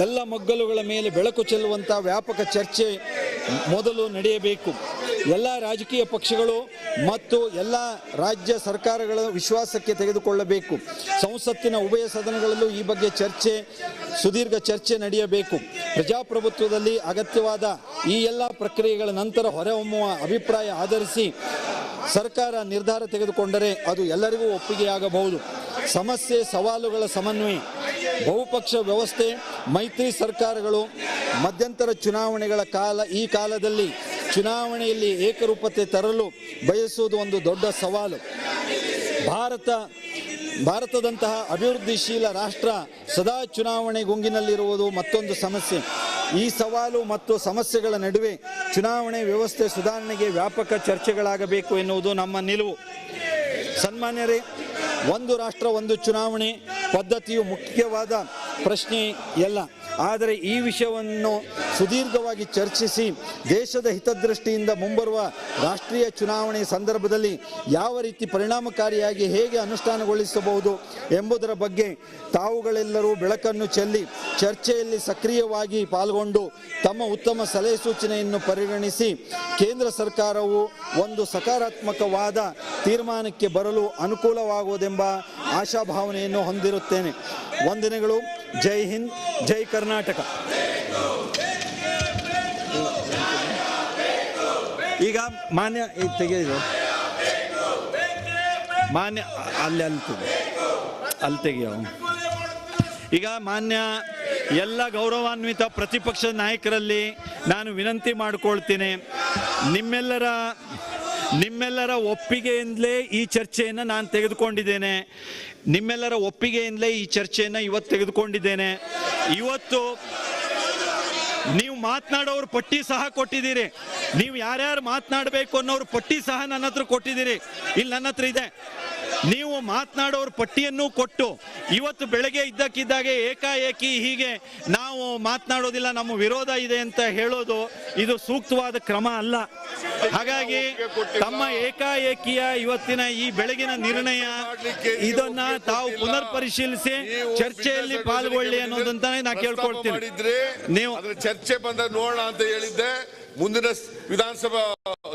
ಎಲ್ಲ ಮಗ್ಗಲುಗಳ ಮೇಲೆ ಬೆಳಕು ಚೆಲ್ಲುವಂಥ ವ್ಯಾಪಕ ಚರ್ಚೆ ಮೊದಲು ನಡೆಯಬೇಕು. ಎಲ್ಲ ರಾಜಕೀಯ ಪಕ್ಷಗಳು ಮತ್ತು ಎಲ್ಲ ರಾಜ್ಯ ಸರ್ಕಾರಗಳ ವಿಶ್ವಾಸಕ್ಕೆ ತೆಗೆದುಕೊಳ್ಳಬೇಕು. ಸಂಸತ್ತಿನ ಉಭಯ ಸದನಗಳಲ್ಲೂ ಈ ಬಗ್ಗೆ ಸುದೀರ್ಘ ಚರ್ಚೆ ನಡೆಯಬೇಕು. ಪ್ರಜಾಪ್ರಭುತ್ವದಲ್ಲಿ ಅಗತ್ಯವಾದ ಈ ಎಲ್ಲ ಪ್ರಕ್ರಿಯೆಗಳ ನಂತರ ಹೊರಹೊಮ್ಮುವ ಅಭಿಪ್ರಾಯ ಆಧರಿಸಿ ಸರ್ಕಾರ ನಿರ್ಧಾರ ತೆಗೆದುಕೊಂಡರೆ ಅದು ಎಲ್ಲರಿಗೂ ಒಪ್ಪಿಗೆಯಾಗಬಹುದು. ಸಮಸ್ಯೆ ಸವಾಲುಗಳ ಸಮನ್ವಯ, ಬಹುಪಕ್ಷ ವ್ಯವಸ್ಥೆ, ಮೈತ್ರಿ ಸರ್ಕಾರಗಳು, ಮಧ್ಯಂತರ ಚುನಾವಣೆಗಳ ಈ ಕಾಲದಲ್ಲಿ ಚುನಾವಣೆಯಲ್ಲಿ ಏಕರೂಪತೆ ತರಲು ಬಯಸುವುದು ಒಂದು ದೊಡ್ಡ ಸವಾಲು. ಭಾರತದಂತಹ ಅಭಿವೃದ್ಧಿಶೀಲ ರಾಷ್ಟ್ರ ಸದಾ ಚುನಾವಣೆ ಗುಂಗಿನಲ್ಲಿರುವುದು ಮತ್ತೊಂದು ಸಮಸ್ಯೆ. ಈ ಸವಾಲು ಮತ್ತು ಸಮಸ್ಯೆಗಳ ನಡುವೆ ಚುನಾವಣೆ ವ್ಯವಸ್ಥೆ ಸುಧಾರಣೆಗೆ ವ್ಯಾಪಕ ಚರ್ಚೆಗಳಾಗಬೇಕು ಎನ್ನುವುದು ನಮ್ಮ ನಿಲುವು. ಸನ್ಮಾನ್ಯರೇ, ಒಂದು ರಾಷ್ಟ್ರ ಒಂದು ಚುನಾವಣೆ ಪದ್ಧತಿಯು ಮುಖ್ಯವಾದ ಪ್ರಶ್ನೆ ಎಲ್ಲ. ಆದರೆ ಈ ವಿಷಯವನ್ನು ಸುದೀರ್ಘವಾಗಿ ಚರ್ಚಿಸಿ ದೇಶದ ಹಿತದೃಷ್ಟಿಯಿಂದ ಮುಂಬರುವ ರಾಷ್ಟ್ರೀಯ ಚುನಾವಣೆ ಸಂದರ್ಭದಲ್ಲಿ ಯಾವ ರೀತಿ ಪರಿಣಾಮಕಾರಿಯಾಗಿ ಹೇಗೆ ಅನುಷ್ಠಾನಗೊಳಿಸಬಹುದು ಎಂಬುದರ ಬಗ್ಗೆ ತಾವುಗಳೆಲ್ಲರೂ ಬೆಳಕನ್ನು ಚೆಲ್ಲಿ ಚರ್ಚೆಯಲ್ಲಿ ಸಕ್ರಿಯವಾಗಿ ಪಾಲ್ಗೊಂಡು ತಮ್ಮ ಉತ್ತಮ ಸಲಹೆ ಸೂಚನೆಯನ್ನು ಪರಿಗಣಿಸಿ ಕೇಂದ್ರ ಸರ್ಕಾರವು ಒಂದು ಸಕಾರಾತ್ಮಕವಾದ ತೀರ್ಮಾನಕ್ಕೆ ಬರಲು ಅನುಕೂಲವಾಗುವುದೆಂಬ ಆಶಾಭಾವನೆಯನ್ನು ಹೊಂದಿರುತ್ತೇನೆ. ವಂದನೆಗಳು. ಜೈ ಹಿಂದ್, ಜೈ ಕರ್ನಾಟಕ. ಈಗ ಮಾನ್ಯ ತೆಗೆದು ಮಾನ್ಯ ಅಲ್ಲಿ ತೆಗೆಯೋ. ಈಗ ಮಾನ್ಯ ಎಲ್ಲ ಗೌರವಾನ್ವಿತ ಪ್ರತಿಪಕ್ಷದ ನಾಯಕರಲ್ಲಿ ನಾನು ವಿನಂತಿ ಮಾಡಿಕೊಳ್ತೀನಿ, ನಿಮ್ಮೆಲ್ಲರ ಒಪ್ಪಿಗೆಯಿಂದಲೇ ಈ ಚರ್ಚೆಯನ್ನು ನಾನು ತೆಗೆದುಕೊಂಡಿದ್ದೇನೆ. ನಿಮ್ಮೆಲ್ಲರ ಒಪ್ಪಿಗೆಯಿಂದಲೇ ಈ ಚರ್ಚೆಯನ್ನು ಇವತ್ತು ತೆಗೆದುಕೊಂಡಿದ್ದೇನೆ. ಇವತ್ತು ನೀವು ಮಾತನಾಡೋರು ಪಟ್ಟಿ ಸಹ ಕೊಟ್ಟಿದ್ದೀರಿ. ನೀವು ಯಾರ್ಯಾರು ಮಾತನಾಡಬೇಕು ಅನ್ನೋರು ಪಟ್ಟಿ ಸಹ ನನ್ನ ಹತ್ರ ಕೊಟ್ಟಿದ್ದೀರಿ. ಇಲ್ಲಿ ನನ್ನ ಹತ್ರ ಇದೆ. ನೀವು ಮಾತನಾಡೋರ ಪಟ್ಟಿಯನ್ನು ಕೊಟ್ಟು ಇವತ್ತು ಬೆಳಗ್ಗೆ ಇದ್ದಕ್ಕಿದ್ದಾಗೆ ಏಕಾಏಕಿ ಹೀಗೆ ನಾವು ಮಾತನಾಡೋದಿಲ್ಲ, ನಮ್ಮ ವಿರೋಧ ಇದೆ ಅಂತ ಹೇಳೋದು ಇದು ಸೂಕ್ತವಾದ ಕ್ರಮ ಅಲ್ಲ. ಹಾಗಾಗಿ ತಮ್ಮ ಏಕಾಏಕಿಯ ಇವತ್ತಿನ ಈ ಬೆಳಗಿನ ನಿರ್ಣಯ ಇದನ್ನ ತಾವು ಪುನರ್ ಪರಿಶೀಲಿಸಿ ಚರ್ಚೆಯಲ್ಲಿ ಪಾಲ್ಗೊಳ್ಳಿ ಅನ್ನೋದಂತಾನೆ ನಾ ಕೇಳ್ಕೊಳ್ತೀನಿ. ನೀವು ಚರ್ಚೆ ಬಂದ ನೋಡೋಣ ಅಂತ ಹೇಳಿದ್ದೆ, ಮುಂದಿನ ವಿಧಾನಸಭಾ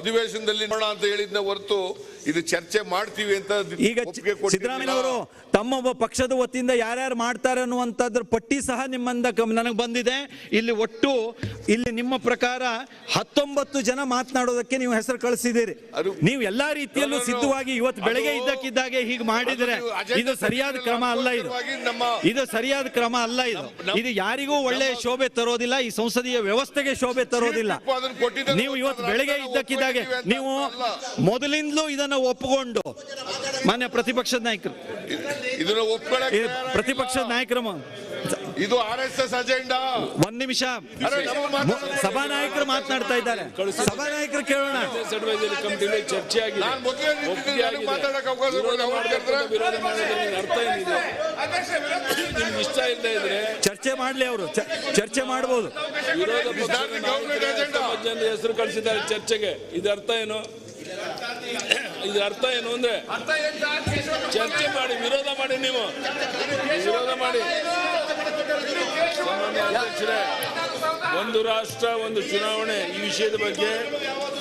ಅಧಿವೇಶನದಲ್ಲಿ ನೋಡೋಣ ಅಂತ ಹೇಳಿದ್ನ ಹೊರತು ಇದು ಚರ್ಚೆ ಮಾಡ್ತೀವಿ ಅಂತ ಈಗ ಸಿದ್ದರಾಮಯ್ಯನವರು ತಮ್ಮ ಒಬ್ಬ ಪಕ್ಷದ ವತಿಯಿಂದ ಯಾರ್ಯಾರು ಮಾಡ್ತಾರೆ ಅನ್ನುವಂಥದ್ರ ಪಟ್ಟಿ ಸಹ ನಿಮ್ಮಿಂದ ನನಗೆ ಬಂದಿದೆ. ಇಲ್ಲಿ ನಿಮ್ಮ ಪ್ರಕಾರ 19 ಜನ ಮಾತನಾಡೋದಕ್ಕೆ ನೀವು ಹೆಸರು ಕಳಿಸಿದ್ದೀರಿ. ನೀವು ಎಲ್ಲಾ ರೀತಿಯಲ್ಲೂ ಸಿದ್ಧವಾಗಿ ಇವತ್ತು ಬೆಳಗ್ಗೆ ಇದ್ದಕ್ಕಿದ್ದಾಗೆ ಹೀಗೆ ಮಾಡಿದರೆ ಇದು ಸರಿಯಾದ ಕ್ರಮ ಅಲ್ಲ. ಇದು ಸರಿಯಾದ ಕ್ರಮ ಅಲ್ಲ. ಇದು ಯಾರಿಗೂ ಒಳ್ಳೆಯ ಶೋಭೆ ತರೋದಿಲ್ಲ, ಈ ಸಂಸದೀಯ ವ್ಯವಸ್ಥೆಗೆ ಶೋಭೆ ತರೋದಿಲ್ಲ. ನೀವು ಇವತ್ತು ಬೆಳಗ್ಗೆ ಇದ್ದಕ್ಕಿದ್ದಾಗೆ ನೀವು ಮೊದಲಿಂದಲೂ ಇದನ್ನು ಒಪ್ಪಿಕೊಂಡು ಮಾನ್ಯ ಪ್ರತಿಪಕ್ಷದ ನಾಯಕರು ಇದು RSS ಅಜೆಂಡಾ. ಒಂದ್ ನಿಮಿಷ, ಸಭಾನಾಯಕರು ಮಾತನಾಡ್ತಾ ಇದ್ದಾರೆ, ಸಭಾನಾಯಕರು ಕೇಳೋಣ. ಚರ್ಚೆ ಆಗಿದೆ. ಅರ್ಥ ಏನಿದೆ? ನಿಮ್ಗೆ ಇಷ್ಟ ಇಲ್ಲದೆ ಇದ್ರೆ ಚರ್ಚೆ ಮಾಡ್ಲಿ, ಅವರು ಚರ್ಚೆ ಮಾಡಬಹುದು. ವಿರೋಧ ಪಕ್ಷದ ಹೆಸರು ಕಳಿಸಿದ್ದಾರೆ ಚರ್ಚೆಗೆ. ಇದರ ಅರ್ಥ ಏನು? ಇದರ ಅರ್ಥ ಏನು ಅಂದ್ರೆ ಚರ್ಚೆ ಮಾಡಿ, ವಿರೋಧ ಮಾಡಿ, ನೀವು ವಿರೋಧ ಮಾಡಿ. ಅಧ್ಯಕ್ಷರೇ, ಒಂದು ರಾಷ್ಟ್ರ ಒಂದು ಚುನಾವಣೆ ಈ ವಿಷಯದ ಬಗ್ಗೆ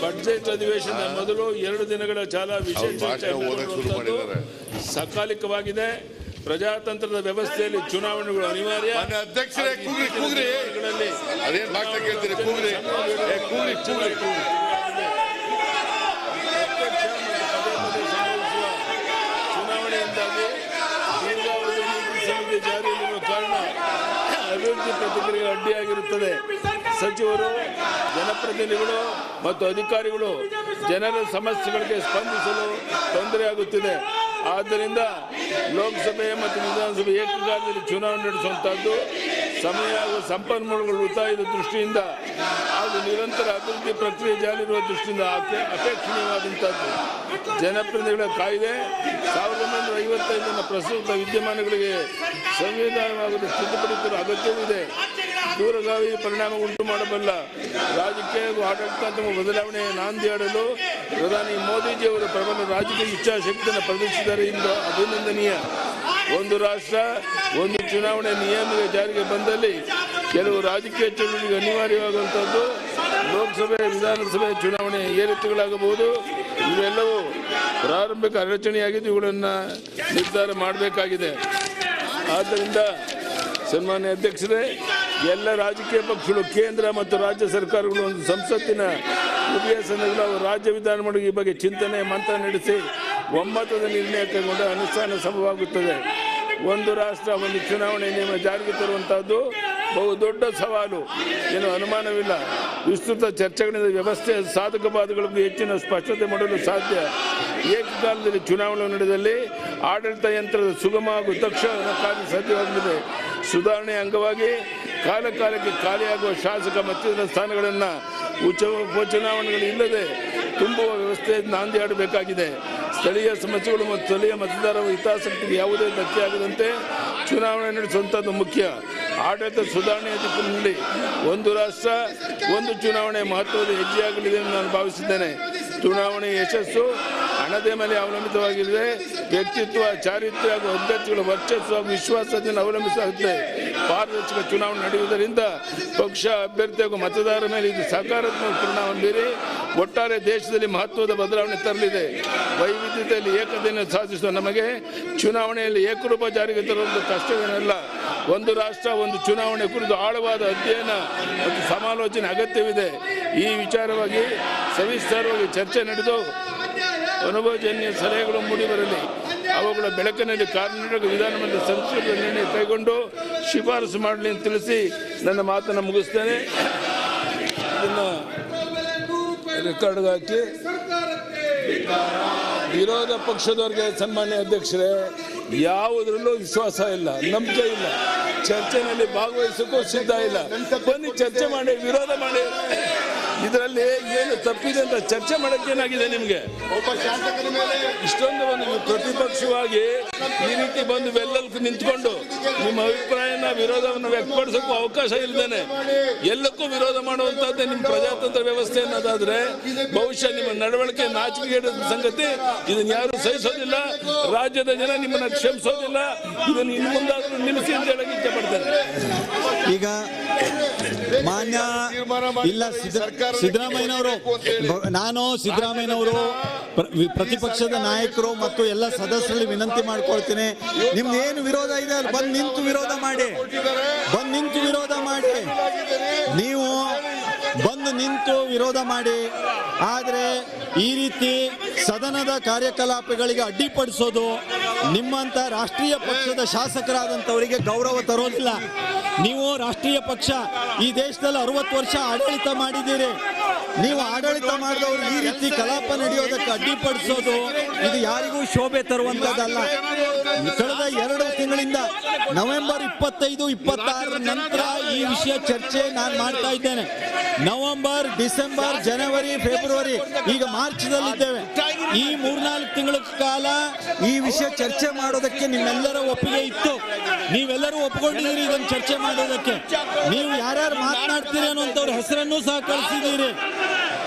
ಬಡ್ಜೆಟ್ ಅಧಿವೇಶನದ ಮೊದಲು 2 ದಿನಗಳ ಕಾಲ ವಿಶೇಷ ಚರ್ಚೆ ಸಕಾಲಿಕವಾಗಿದೆ. ಪ್ರಜಾತಂತ್ರದ ವ್ಯವಸ್ಥೆಯಲ್ಲಿ ಚುನಾವಣೆಗಳು ಅನಿವಾರ್ಯ. ಅಧ್ಯಕ್ಷರೇ, ಕೂಗ್ರಿ. ಅದೇನ್ ಭಾಷೆ ಕೇಳ್ತೀರಿ? ಕೂಗ್ರಿ. ಚುನಾವಣೆಯಿಂದಾಗಿ ದೀರ್ಘಾವಧಿ ನೀತಿ ಸಂಹಿತೆ ಜಾರಿಯಲ್ಲಿರುವ ಕಾರಣ ಅಭಿವೃದ್ಧಿ ಪ್ರತಿಕ್ರಿಯೆಗೆ ಅಡ್ಡಿಯಾಗಿರುತ್ತದೆ. ಸಚಿವರು, ಜನಪ್ರತಿನಿಧಿಗಳು ಮತ್ತು ಅಧಿಕಾರಿಗಳು ಜನರ ಸಮಸ್ಯೆಗಳಿಗೆ ಸ್ಪಂದಿಸಲು ತೊಂದರೆಯಾಗುತ್ತಿದೆ. ಆದ್ದರಿಂದ ಲೋಕಸಭೆ ಮತ್ತು ವಿಧಾನಸಭೆ ಏಕಕಾಲದಲ್ಲಿ ಚುನಾವಣೆ ನಡೆಸುವಂತಹದ್ದು ಸಮಯ ಹಾಗೂ ಸಂಪನ್ಮೂಲಗಳ ಉಳಿತಾಯದ ದೃಷ್ಟಿಯಿಂದ ಹಾಗೂ ನಿರಂತರ ಅಭಿವೃದ್ಧಿ ಪ್ರಕ್ರಿಯೆ ಜಾರಿರುವ ದೃಷ್ಟಿಯಿಂದ ಅಪೇಕ್ಷಣೀಯವಾದಂಥದ್ದು. ಜನಪ್ರತಿನಿಧಿಗಳ ಕಾಯ್ದೆ 1955ನ ಪ್ರಸ್ತುತ ವಿದ್ಯಮಾನಗಳಿಗೆ ಸಂವಿಧಾನವಾಗಲು ತಿದ್ದುಪಡಿಸುವ ಅಗತ್ಯವಿದೆ. ದೂರಗಾವಿ ಪರಿಣಾಮ ಉಂಟು ಮಾಡಬಲ್ಲ ರಾಜಕೀಯ ಹಾಗೂ ಆಡಳಿತಾತ್ಮಕ ಬದಲಾವಣೆ ನಾಂದಿಯಾಡಲು ಪ್ರಧಾನಿ ಮೋದಿಜಿಯವರು ಪ್ರಬಲ ರಾಜಕೀಯ ಇಚ್ಛಾಶಕ್ತಿಯನ್ನು ಪ್ರದರ್ಶಿಸಿದ್ದಾರೆ ಎಂದು ಅಭಿನಂದನೀಯ. ಒಂದು ರಾಷ್ಟ್ರ ಒಂದು ಚುನಾವಣೆ ನಿಯಮ ಜಾರಿಗೆ ಬಂದಲ್ಲಿ ಕೆಲವು ರಾಜಕೀಯ ಚಳುವಳಿಗೆ ಅನಿವಾರ್ಯವಾಗುವಂಥದ್ದು. ಲೋಕಸಭೆ, ವಿಧಾನಸಭೆ ಚುನಾವಣೆ ಏರಿಕೆಗಳಾಗಬಹುದು. ಇವೆಲ್ಲವೂ ಪ್ರಾರಂಭಿಕ ಅಡಚಣೆಯಾಗಿದ್ದು ಇವುಗಳನ್ನು ನಿರ್ಧಾರ ಮಾಡಬೇಕಾಗಿದೆ. ಆದ್ದರಿಂದ ಸನ್ಮಾನ್ಯ ಅಧ್ಯಕ್ಷರೇ, ಎಲ್ಲ ರಾಜಕೀಯ ಪಕ್ಷಗಳು, ಕೇಂದ್ರ ಮತ್ತು ರಾಜ್ಯ ಸರ್ಕಾರಗಳು ಒಂದು ಸಂಸತ್ತಿನ ಉಭಯ ಸದನಗಳು ರಾಜ್ಯ ವಿಧಾನಮಂಡಲ ಈ ಬಗ್ಗೆ ಚಿಂತನೆ ಮಂಥನ ನಡೆಸಿ ಒಮ್ಮತದ ನಿರ್ಣಯ ಕೈಗೊಂಡು ಅನುಷ್ಠಾನ ಸಂಭವವಾಗುತ್ತದೆ. ಒಂದು ರಾಷ್ಟ್ರ ಒಂದು ಚುನಾವಣೆ ನಿಯಮ ಜಾರಿಗೆ ತರುವಂತಹದ್ದು ಬಹುದೊಡ್ಡ ಸವಾಲು, ಏನು ಅನುಮಾನವಿಲ್ಲ. ವಿಸ್ತೃತ ಚರ್ಚೆಗಳಿಂದ ವ್ಯವಸ್ಥೆಯ ಸಾಧಕ ಬಾಧಗಳ ಬಗ್ಗೆ ಹೆಚ್ಚಿನ ಸ್ಪಷ್ಟತೆ ಮಾಡಲು ಸಾಧ್ಯ. ಏಕಕಾಲದಲ್ಲಿ ಚುನಾವಣೆ ನಡೆದಲ್ಲಿ ಆಡಳಿತ ಯಂತ್ರದ ಸುಗಮ ಹಾಗೂ ದಕ್ಷ ಕಾರ್ಯ ಸಾಧ್ಯವಾಗಲಿದೆ. ಸುಧಾರಣೆ ಅಂಗವಾಗಿ ಕಾಲಕಾಲಕ್ಕೆ ಖಾಲಿಯಾಗುವ ಶಾಸಕ ಮತ್ತಿತರ ಸ್ಥಾನಗಳನ್ನು ಉಪಚುನಾವಣೆಗಳು ಇಲ್ಲದೆ ತುಂಬುವ ವ್ಯವಸ್ಥೆ ನಾಂದಿಯಾಡಬೇಕಾಗಿದೆ. ಸ್ಥಳೀಯ ಸಮಸ್ಯೆಗಳು ಮತ್ತು ಸ್ಥಳೀಯ ಮತದಾರರ ಹಿತಾಸಕ್ತಿಗೆ ಯಾವುದೇ ಧಕ್ಕೆಯಾಗದಂತೆ ಚುನಾವಣೆ ನಡೆಸುವಂಥದ್ದು ಮುಖ್ಯ. ಆಡಳಿತ ಸುಧಾರಣೆಯ ದಿಕ್ಕಿನಲ್ಲಿ ಒಂದು ರಾಷ್ಟ್ರ ಒಂದು ಚುನಾವಣೆ ಮಹತ್ವದ ಹೆಜ್ಜೆಯಾಗಲಿದೆ ಎಂದು ನಾನು ಭಾವಿಸಿದ್ದೇನೆ. ಚುನಾವಣೆ ಯಶಸ್ಸು ಹಣದ ಮೇಲೆ ಅವಲಂಬಿತವಾಗಿದೆ. ವ್ಯಕ್ತಿತ್ವ, ಚಾರಿತ್ರ್ಯ ಹಾಗೂ ಅಭ್ಯರ್ಥಿಗಳ ವರ್ಚಸ್ಸು ಹಾಗೂ ವಿಶ್ವಾಸದಿಂದ ಅವಲಂಬಿಸಲಾಗುತ್ತದೆ. ಪಾರದರ್ಶಕ ಚುನಾವಣೆ ನಡೆಯುವುದರಿಂದ ಪಕ್ಷ, ಅಭ್ಯರ್ಥಿ ಹಾಗೂ ಮತದಾರರ ಮೇಲೆ ಇದು ಸಕಾರಾತ್ಮಕ ಪರಿಣಾಮ ಬೀರಿ ಒಟ್ಟಾರೆ ದೇಶದಲ್ಲಿ ಮಹತ್ವದ ಬದಲಾವಣೆ ತರಲಿದೆ. ವೈವಿಧ್ಯತೆಯಲ್ಲಿ ಏಕತೆಯನ್ನು ಸಾಧಿಸುವ ನಮಗೆ ಚುನಾವಣೆಯಲ್ಲಿ ಏಕರೂಪ ಜಾರಿಗೆ ತರುವುದು ಕಷ್ಟವೇನಲ್ಲ. ಒಂದು ರಾಷ್ಟ್ರ ಒಂದು ಚುನಾವಣೆ ಕುರಿತು ಆಳವಾದ ಅಧ್ಯಯನ ಮತ್ತು ಸಮಾಲೋಚನೆ ಅಗತ್ಯವಿದೆ. ಈ ವಿಚಾರವಾಗಿ ಸವಿಸ್ತಾರವಾಗಿ ಚರ್ಚೆ ನಡೆದು ಅನುಭವಜನ್ಯ ಸಲಹೆಗಳು ಮೂಡಿಬರಲಿ. ಅವುಗಳ ಬೆಳಕಿನಲ್ಲಿ ಕಾರ್ಯನಿರ್ವಾಹಕ ವಿಧಾನಮಂಡಲ ಸಂಸದೀಯ ನಿರ್ಣಯ ಕೈಗೊಂಡು ಶಿಫಾರಸು ಮಾಡಲಿ ಅಂತ ತಿಳಿಸಿ ನನ್ನ ಮಾತನ್ನು ಮುಗಿಸ್ತೇನೆ. ಇದನ್ನು ರೆಕಾರ್ಡ್ಗೆ ಹಾಕಿ ವಿರೋಧ ಪಕ್ಷದವರಿಗೆ ಸನ್ಮಾನ್ಯ ಅಧ್ಯಕ್ಷರೇ, ಯಾವುದರಲ್ಲೂ ವಿಶ್ವಾಸ ಇಲ್ಲ, ನಂಬಿಕೆ ಇಲ್ಲ, ಚರ್ಚೆನಲ್ಲಿ ಭಾಗವಹಿಸೋಕ್ಕೂ ಸಿದ್ಧ ಇಲ್ಲ. ಬನ್ನಿ ಚರ್ಚೆ ಮಾಡಿ, ವಿರೋಧ ಮಾಡಿ. ಇದರಲ್ಲಿ ಏನು ತಪ್ಪಿದೆ ಅಂತ ಚರ್ಚೆ ಮಾಡಕ್ಕೆ ಏನಾಗಿದೆ ನಿಮಗೆ? ಇಷ್ಟೊಂದು ಒಂದು ಪ್ರತಿಪಕ್ಷವಾಗಿ ಈ ರೀತಿ ಬಂದು ಬೆಲ್ಲಕ್ಕೆ ನಿಂತ್ಕೊಂಡು ನಿಮ್ಮ ಅಭಿಪ್ರಾಯನ ವಿರೋಧವನ್ನು ವ್ಯಕ್ತಪಡಿಸೋಕ್ಕೂ ಅವಕಾಶ ಇಲ್ಲದೇನೆ ಎಲ್ಲಕ್ಕೂ ವಿರೋಧ ಮಾಡುವಂತಹದ್ದೇ ನಿಮ್ಮ ಪ್ರಜಾತಂತ್ರ ವ್ಯವಸ್ಥೆ ಅನ್ನೋದಾದ್ರೆ ಬಹುಶಃ ನಿಮ್ಮ ನಡವಳಿಕೆ ನಾಚಿಕೆಗೇಡ ಸಂಗತಿ. ಇದನ್ನು ಯಾರು ಸಹಿಸೋದಿಲ್ಲ. ರಾಜ್ಯದ ಜನ ನಿಮ್ಮನ್ನ ಕ್ಷಮಿಸೋದಿಲ್ಲ. ಇದನ್ನು ಇನ್ನು ಮುಂದಾದ್ರೂ ನಿಲ್ಲಿಸಿ ಅಂತ ಹೇಳಕ್ಕೆ ಇಚ್ಛೆ ಪಡ್ತೇನೆ. ಈಗ ಮಾನ್ಯ ಇಲ್ಲ ಸಿದ್ದರಾಮಯ್ಯನವರು, ನಾನು ಸಿದ್ದರಾಮಯ್ಯನವರು ಪ್ರತಿಪಕ್ಷದ ನಾಯಕರು ಮತ್ತು ಎಲ್ಲ ಸದಸ್ಯರಲ್ಲಿ ವಿನಂತಿ ಮಾಡ್ಕೊಳ್ತೀನಿ, ನಿಮ್ದು ಏನು ವಿರೋಧ ಇದೆ ಅಲ್ಲಿ ಬಂದು ನಿಂತು ವಿರೋಧ ಮಾಡಿ, ನೀವು ಬಂದು ನಿಂತು ವಿರೋಧ ಮಾಡಿ. ಆದರೆ ಈ ರೀತಿ ಸದನದ ಕಾರ್ಯಕಲಾಪಗಳಿಗೆ ಅಡ್ಡಿಪಡಿಸೋದು ನಿಮ್ಮಂತ ರಾಷ್ಟ್ರೀಯ ಪಕ್ಷದ ಶಾಸಕರಾದಂಥವರಿಗೆ ಗೌರವ ತರೋದಿಲ್ಲ. ನೀವು ರಾಷ್ಟ್ರೀಯ ಪಕ್ಷ ಈ ದೇಶದಲ್ಲಿ 60 ವರ್ಷ ಆಡಳಿತ ಮಾಡಿದ್ದೀರಿ. ನೀವು ಆಡಳಿತ ಮಾಡಿದವರು ಈ ರೀತಿ ಕಲಾಪ ನಡೆಯೋದಕ್ಕೆ ಅಡ್ಡಿಪಡಿಸೋದು ಇದು ಯಾರಿಗೂ ಶೋಭೆ ತರುವಂತದ್ದಲ್ಲ. ಕಳೆದ 2 ತಿಂಗಳಿಂದ ನವೆಂಬರ್ 25, 26 ನಂತರ ಈ ವಿಷಯ ಚರ್ಚೆ ನಾನು ಮಾಡ್ತಾ ಇದ್ದೇನೆ. ನವೆಂಬರ್, ಡಿಸೆಂಬರ್, ಜನವರಿ, ಫೆಬ್ರವರಿ, ಈಗ ಮಾರ್ಚ್ನಲ್ಲಿದ್ದೇವೆ. ಈ 3-4 ತಿಂಗಳ ಕಾಲ ಈ ವಿಷಯ ಚರ್ಚೆ ಮಾಡೋದಕ್ಕೆ ನಿಮ್ಮೆಲ್ಲರ ಒಪ್ಪಿಗೆ ಇತ್ತು. ನೀವೆಲ್ಲರೂ ಒಪ್ಪಿಕೊಂಡಿದ್ದೀರಿ ಇದನ್ನು ಚರ್ಚೆ ಮಾಡೋದಕ್ಕೆ. ನೀವು ಯಾರ್ಯಾರು ಮಾತನಾಡ್ತೀರಿ ಅನ್ನುವಂಥವ್ರ ಹೆಸರನ್ನೂ ಸಹ ಕಳಿಸಿದ್ದೀರಿ,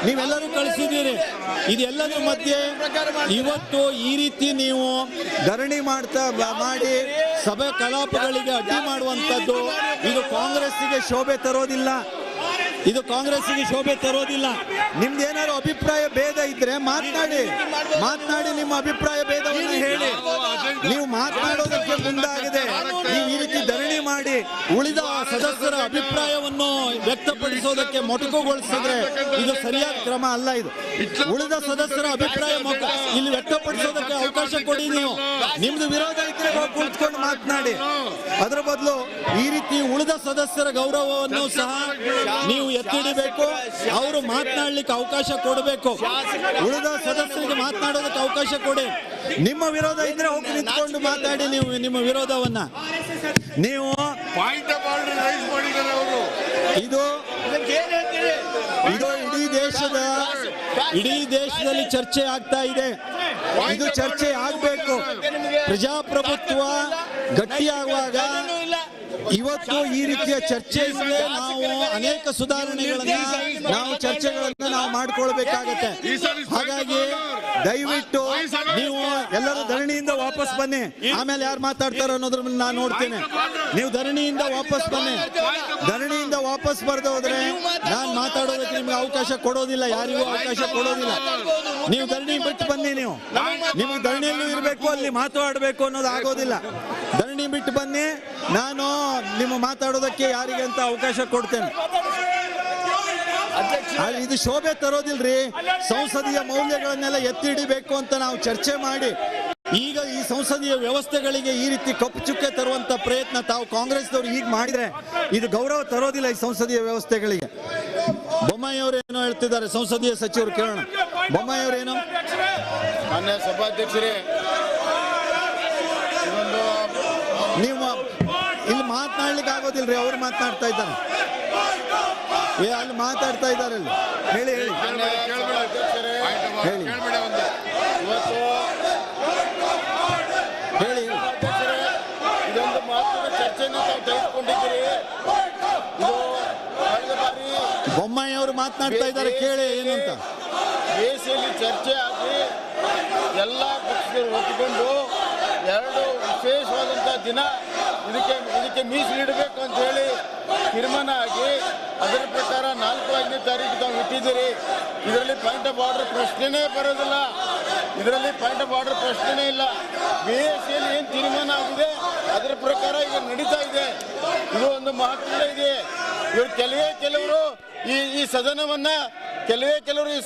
ನೀವೆಲ್ಲರೂ ಕಳಿಸಿದ್ದೀರಿ. ಇದೆಲ್ಲದರ ಮಧ್ಯೆ ಇವತ್ತು ಈ ರೀತಿ ನೀವು ಧರಣಿ ಮಾಡಿ ಸಭೆ ಕಲಾಪಗಳಿಗೆ ಅಡ್ಡಿ ಮಾಡುವಂಥದ್ದು ಇದು ಕಾಂಗ್ರೆಸ್ಸಿಗೆ ಶೋಭೆ ತರೋದಿಲ್ಲ. ಇದು ಕಾಂಗ್ರೆಸ್ಸಿಗೆ ಶೋಭೆ ತರೋದಿಲ್ಲ. ನಿಮ್ದು ಏನಾದ್ರು ಅಭಿಪ್ರಾಯ ಭೇದ ಇದ್ರೆ ಮಾತನಾಡಿ, ನಿಮ್ಮ ಅಭಿಪ್ರಾಯ ಭೇದವನ್ನು ಹೇಳಿ. ನೀವು ಮಾತನಾಡೋದಕ್ಕೆ ಮುಂದಾಗದೆ ನೀವು ಈ ರೀತಿ ಧರಣಿ ಮಾಡಿ ಉಳಿದ ಸದಸ್ಯರ ಅಭಿಪ್ರಾಯವನ್ನು ವ್ಯಕ್ತಪಡಿಸೋದಕ್ಕೆ ಮೊಟಕುಗೊಳಿಸಿದ್ರೆ ಇದು ಸರಿಯಾದ ಕ್ರಮ ಅಲ್ಲ. ಇದು ಉಳಿದ ಸದಸ್ಯರ ಅಭಿಪ್ರಾಯ ಇಲ್ಲಿ ವ್ಯಕ್ತಪಡಿಸೋದಕ್ಕೆ ಅವಕಾಶ ಕೊಡಿ. ನೀವು ನಿಮ್ದು ವಿರೋಧ ಇದ್ರೆ ಹೋಗಿ ಕುಳಿತುಕೊಂಡು ಮಾತನಾಡಿ. ಅದರ ಬದಲು ಈ ರೀತಿ ಉಳಿದ ಸದಸ್ಯರ ಗೌರವವನ್ನು ಸಹ ನೀವು ಎತ್ತಿಡಬೇಕು. ಅವರು ಮಾತನಾಡ್ಲಿಕ್ಕೆ ಅವಕಾಶ ಕೊಡಬೇಕು. ಉಳಿದ ಸದಸ್ಯರಿಗೆ ಮಾತನಾಡೋದಕ್ಕೆ ಅವಕಾಶ ಕೊಡಿ. ನಿಮ್ಮ ವಿರೋಧ ಇದ್ರೆ ಹೋಗಿ ನಿಂತ್ಕೊಂಡು ಮಾತಾಡಿ. ನೀವು ನಿಮ್ಮ ವಿರೋಧವನ್ನ ನೀವು ಪಾಯಿಂಟ್ ಆಫ್ ಆರ್ಡರ್ ರೈಸ್ ಮಾಡಿದ್ದಾರೆ ಅವರು. ಇದು ಇಡೀ ದೇಶದಲ್ಲಿ ಚರ್ಚೆ ಆಗ್ತಾ ಇದೆ. ಇದು ಚರ್ಚೆ ಆಗಬೇಕು. ಪ್ರಜಾಪ್ರಭುತ್ವ ಗಟ್ಟಿಯಾಗುವಾಗ ಇವತ್ತು ಈ ರೀತಿಯ ಚರ್ಚೆಯಿಂದ ನಾವು ಅನೇಕ ಸುಧಾರಣೆಗಳನ್ನ ನಾವು ಮಾಡ್ಕೊಳ್ಬೇಕಾಗತ್ತೆ. ಹಾಗಾಗಿ ದಯವಿಟ್ಟು ನೀವು ಎಲ್ಲರೂ ಧರಣಿಯಿಂದ ವಾಪಸ್ ಬನ್ನಿ. ಆಮೇಲೆ ಯಾರು ಮಾತಾಡ್ತಾರೋ ಅನ್ನೋದ್ರ ಮೇಲೆ ನಾನು ನೋಡ್ತೇನೆ. ನೀವು ಧರಣಿಯಿಂದ ವಾಪಸ್ ಬನ್ನಿ. ಧರಣಿಯಿಂದ ವಾಪಸ್ ಬರ್ದು ಹೋದ್ರೆ ನಾನು ಮಾತಾಡೋದಕ್ಕೆ ನಿಮ್ಗೆ ಅವಕಾಶ ಕೊಡೋದಿಲ್ಲ, ಯಾರಿಗೂ ಅವಕಾಶ ಕೊಡೋದಿಲ್ಲ. ನೀವು ಧರಣಿ ಬಿಟ್ಟು ಬನ್ನಿ. ನಿಮಗೆ ಧರಣಿಯಲ್ಲೂ ಇರಬೇಕು, ಅಲ್ಲಿ ಮಾತಾಡಬೇಕು ಅನ್ನೋದು ಆಗೋದಿಲ್ಲ. ಧರಣಿ ಬಿಟ್ಟು ಬನ್ನಿ. ನಾನು ನಿಮ್ಮ ಮಾತಾಡೋದಕ್ಕೆ ಯಾರಿಗೆ ಅಂತ ಅವಕಾಶ ಕೊಡ್ತೇನೆ. ಇದು ಶೋಭೆ ತರೋದಿಲ್ರಿ. ಸಂಸದೀಯ ಮೌಲ್ಯಗಳನ್ನೆಲ್ಲ ಎತ್ತಿ ಹಿಡಿಬೇಕು ಅಂತ ನಾವು ಚರ್ಚೆ ಮಾಡಿ ಈಗ ಈ ಸಂಸದೀಯ ವ್ಯವಸ್ಥೆಗಳಿಗೆ ಈ ರೀತಿ ಕಪ್ಪು ಚುಕ್ಕೆ ತರುವಂತ ಪ್ರಯತ್ನ ತಾವು ಕಾಂಗ್ರೆಸ್ದವರು ಈಗ ಮಾಡಿದ್ರೆ ಇದು ಗೌರವ ತರೋದಿಲ್ಲ ಈ ಸಂಸದೀಯ ವ್ಯವಸ್ಥೆಗಳಿಗೆ. ಬೊಮ್ಮಾಯಿ ಅವರು ಏನೋ ಹೇಳ್ತಿದ್ದಾರೆ, ಸಂಸದೀಯ ಸಚಿವರು ಕೇಳೋಣ. ಬೊಮ್ಮಾಯಿ ಅವರೇನು? ಮಾನ್ಯ ಸಭಾಧ್ಯಕ್ಷರೇ, ನೀವು ಇಲ್ಲಿ ಮಾತನಾಡ್ಲಿಕ್ಕೆ ಆಗೋದಿಲ್ರಿ. ಅವ್ರು ಮಾತನಾಡ್ತಾ ಇದ್ದಾರೆ, ಅಲ್ಲಿ ಮಾತಾಡ್ತಾ ಇದ್ದಾರೆ. ಅಲ್ಲಿ ಹೇಳಿ ಹೇಳಿ ಹೇಳಿ ಇವತ್ತು ಹೇಳಿ ಇದೊಂದು ಮಹತ್ವದ ಚರ್ಚೆಯನ್ನು ತಾವು ತೆಗೆದುಕೊಂಡಿದ್ದೀರಿ. ಇದು ಕಳೆದ ಬಾರಿ ಬೊಮ್ಮಾಯಿ ಅವರು ಮಾತನಾಡ್ತಾ ಇದ್ದಾರೆ, ಕೇಳಿ ಏನು ಅಂತ. ದೇಶದಲ್ಲಿ ಚರ್ಚೆ ಆಗಿ ಎಲ್ಲ ಪಕ್ಷಗಳು ಒಪ್ಪಿಕೊಂಡು 2 ವಿಶೇಷವಾದಂಥ ದಿನ ಇದಕ್ಕೆ ಮೀಸಲಿಡಬೇಕು ಅಂತ ಹೇಳಿ ತೀರ್ಮಾನ ಆಗಿ ಅದರ ಪ್ರಕಾರ 4-5ನೇ ತಾರೀಕು ತಾವು ಇಟ್ಟಿದ್ದೀರಿ. ಇದರಲ್ಲಿ ಪಾಯಿಂಟ್ ಆಫ್ ಆರ್ಡರ್ ಪ್ರಶ್ನೆನೇ ಬರೋದಿಲ್ಲ. ಇದರಲ್ಲಿ ಪಾಯಿಂಟ್ ಆಫ್ ಆರ್ಡರ್ ಪ್ರಶ್ನೆನೇ ಇಲ್ಲ. BSCಯಲ್ಲಿ ಏನು ತೀರ್ಮಾನ ಆಗಿದೆ ಅದರ ಪ್ರಕಾರ ಈಗ ನಡೀತಾ ಇದೆ. ಇದು ಒಂದು ಮಹತ್ವ ಇದೆ. ಇವರು ಕೆಲವರು ಈ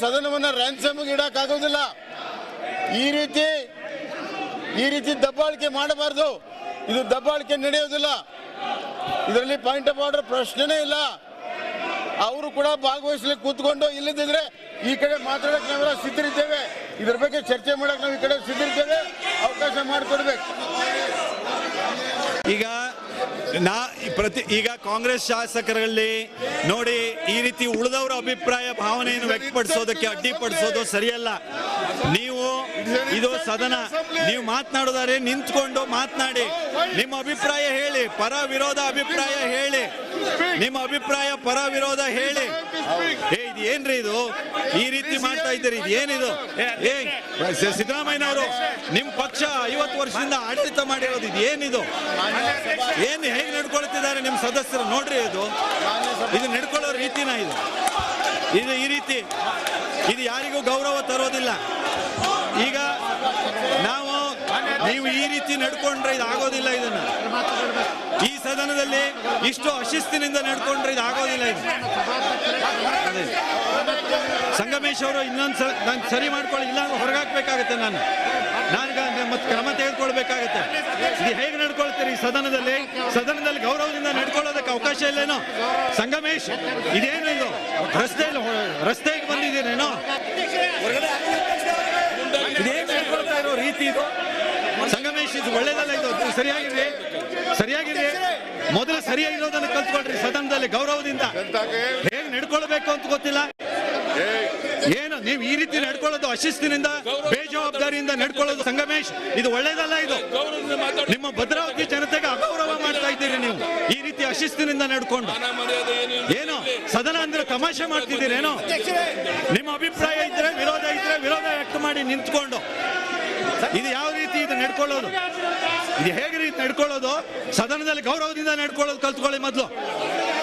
ಸದನವನ್ನ ರ್ಯಾನ್ಸಮ್ಗೆ ಇಡಕ್ಕಾಗೋದಿಲ್ಲ. ಈ ರೀತಿ ದಬ್ಬಾಳಿಕೆ ಮಾಡಬಾರ್ದು. ಇದು ದಬ್ಬಾಳಿಕೆ ನಡೆಯೋದಿಲ್ಲ. ಇದರಲ್ಲಿ ಪಾಯಿಂಟ್ ಆಫ್ ಆರ್ಡರ್ ಪ್ರಶ್ನೆನೇ ಇಲ್ಲ. ಅವರು ಕೂಡ ಭಾಗವಹಿಸ್ಲಿಕ್ಕೆ ಕೂತ್ಕೊಂಡು, ಇಲ್ಲದಿದ್ರೆ ಈ ಕಡೆ ಮಾತಾಡಕ್ಕೆ ನಾವೆಲ್ಲ ಸಿದ್ಧರಿದ್ದೇವೆ. ಇದ್ರ ಬಗ್ಗೆ ಚರ್ಚೆ ಮಾಡಕ್ಕೆ ನಾವು ಈ ಕಡೆ ಸಿದ್ಧರಿದ್ದೇವೆ. ಅವಕಾಶ ಮಾಡಿಕೊಡ್ಬೇಕು. ಈಗ ಕಾಂಗ್ರೆಸ್ ಶಾಸಕರಲ್ಲಿ ನೋಡಿ ಈ ರೀತಿ ಉಳಿದವರ ಅಭಿಪ್ರಾಯ ಭಾವನೆಯನ್ನು ವ್ಯಕ್ತಪಡಿಸೋದಕ್ಕೆ ಅಡ್ಡಿಪಡಿಸೋದು ಸರಿಯಲ್ಲ. ನೀವು ಇದು ಸದನ, ನೀವು ಮಾತನಾಡೋದಾದ್ರೆ ನಿಂತ್ಕೊಂಡು ಮಾತನಾಡಿ. ನಿಮ್ಮ ಅಭಿಪ್ರಾಯ ಹೇಳಿ, ಪರ ವಿರೋಧ ಅಭಿಪ್ರಾಯ ಹೇಳಿ. ನಿಮ್ಮ ಅಭಿಪ್ರಾಯ ಪರ ವಿರೋಧ ಹೇಳಿ. ಇದು ಏನ್ರಿ ಇದು? ಈ ರೀತಿ ಮಾಡ್ತಾ ಇದ್ದೀರಿ, ಇದು ಏನಿದು? ಸಿದ್ದರಾಮಯ್ಯನವರು ನಿಮ್ಮ ಪಕ್ಷ 50 ವರ್ಷದಿಂದ ಆಡಳಿತ ಮಾಡಿರೋದು, ಇದು ಏನಿದು? ಏನು ಹೇಗೆ ನಡ್ಕೊಳ್ತಿದ್ದಾರೆ ನಿಮ್ಮ ಸದಸ್ಯರು ನೋಡ್ರಿ. ಇದು ನಡ್ಕೊಳ್ಳೋ ರೀತಿನ ಇದು ಈ ರೀತಿ ಇದು ಯಾರಿಗೂ ಗೌರವ ತರೋದಿಲ್ಲ. ಈಗ ನೀವು ಈ ರೀತಿ ನಡ್ಕೊಂಡ್ರೆ ಇದು ಆಗೋದಿಲ್ಲ. ಇದನ್ನ ಈ ಸದನದಲ್ಲಿ ಇಷ್ಟು ಅಶಿಸ್ತಿನಿಂದ ನಡ್ಕೊಂಡ್ರೆ ಇದು ಆಗೋದಿಲ್ಲ. ಇದು ಸಂಗಮೇಶ್ ಅವರು ಇನ್ನೊಂದು ನಾನು ಸರಿ ಮಾಡ್ಕೊಳ್ಳಿ, ಇಲ್ಲ ಹೊರಗಾಕ್ಬೇಕಾಗತ್ತೆ. ನಾನು ಮತ್ತೆ ಕ್ರಮ ತೆಗೆದುಕೊಳ್ಬೇಕಾಗತ್ತೆ. ಇದು ಹೇಗೆ ನಡ್ಕೊಳ್ತೀರಿ ಸದನದಲ್ಲಿ ಗೌರವದಿಂದ ನಡ್ಕೊಳ್ಳೋದಕ್ಕೆ ಅವಕಾಶ ಇಲ್ಲೇನೋ? ಸಂಗಮೇಶ್, ಇದೇನು ಇದು? ರಸ್ತೆಗೆ ಬಂದಿದ್ದೀರೇನೋ? ಇದೇನು ನಡ್ಕೊಳ್ತಾ ಇರೋ ರೀತಿ ಇದು? ಸಂಗಮೇಶ್ ರಮೇಶ್ ಇದು ಒಳ್ಳೇದಲ್ಲ, ಇದು ಸರಿಯಾಗಿರಿ. ಮೊದಲು ಸರಿಯಾಗಿರೋದನ್ನು ಕಲ್ತ್ಕೊಳ್ರಿ. ಸದನದಲ್ಲಿ ಗೌರವದಿಂದ ಹೇಗೆ ನಡ್ಕೊಳ್ಬೇಕು ಅಂತ ಗೊತ್ತಿಲ್ಲ. ಏನು ನೀವು ಈ ರೀತಿ ನಡ್ಕೊಳ್ಳೋದು, ಅಶಿಸ್ತಿನಿಂದ ಬೇಜವಾಬ್ದಾರಿಯಿಂದ ನಡ್ಕೊಳ್ಳೋದು ಸಂಗಮೇಶ್, ಇದು ಒಳ್ಳೇದಲ್ಲ. ಇದು ನಿಮ್ಮ ಭದ್ರಾವತಿ ಜನತೆಗೆ ಅಗೌರವ ಮಾಡ್ತಾ ಇದ್ದೀರಿ ನೀವು ಈ ರೀತಿ ಅಶಿಸ್ತಿನಿಂದ ನಡ್ಕೊಂಡು. ಏನು ಸದನ ಅಂದ್ರೆ ತಮಾಷೆ ಮಾಡ್ತಿದ್ದೀರೇನೋ? ನಿಮ್ಮ ಅಭಿಪ್ರಾಯ ಇದ್ರೆ ವಿರೋಧ ವ್ಯಕ್ತ ಮಾಡಿ ನಿಂತ್ಕೊಂಡು. ಇದು ಯಾವ ರೀತಿ ಇದು ನಡ್ಕೊಳ್ಳೋದು? ಇದು ಹೇಗೆ ರೀತಿ ನಡ್ಕೊಳ್ಳೋದು? ಸದನದಲ್ಲಿ ಗೌರವದಿಂದ ನಡ್ಕೊಳ್ಳೋದು ಕಲ್ತ್ಕೊಳ್ಳಿ ಮೊದಲು.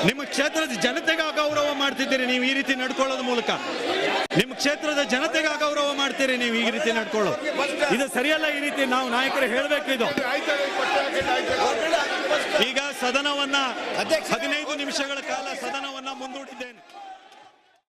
ನಿಮ್ಮ ಕ್ಷೇತ್ರದ ಜನತೆಗೆ ಅಗೌರವ ಮಾಡ್ತಿದ್ದೀರಿ ನೀವು ಈ ರೀತಿ ನಡ್ಕೊಳ್ಳೋದು ಮೂಲಕ. ನಿಮ್ಮ ಕ್ಷೇತ್ರದ ಜನತೆಗೆ ಅಗೌರವ ಮಾಡ್ತೀರಿ ನೀವು ಈ ರೀತಿ ನಡ್ಕೊಳ್ಳೋದು. ಇದು ಸರಿಯಲ್ಲ. ಈ ರೀತಿ ನಾವು ನಾಯಕರು ಹೇಳಬೇಕು. ಇದು ಈಗ ಸದನವನ್ನ 15 ನಿಮಿಷಗಳ ಕಾಲ ಸದನವನ್ನ ಮುಂದೂಡಿದ್ದೇನೆ.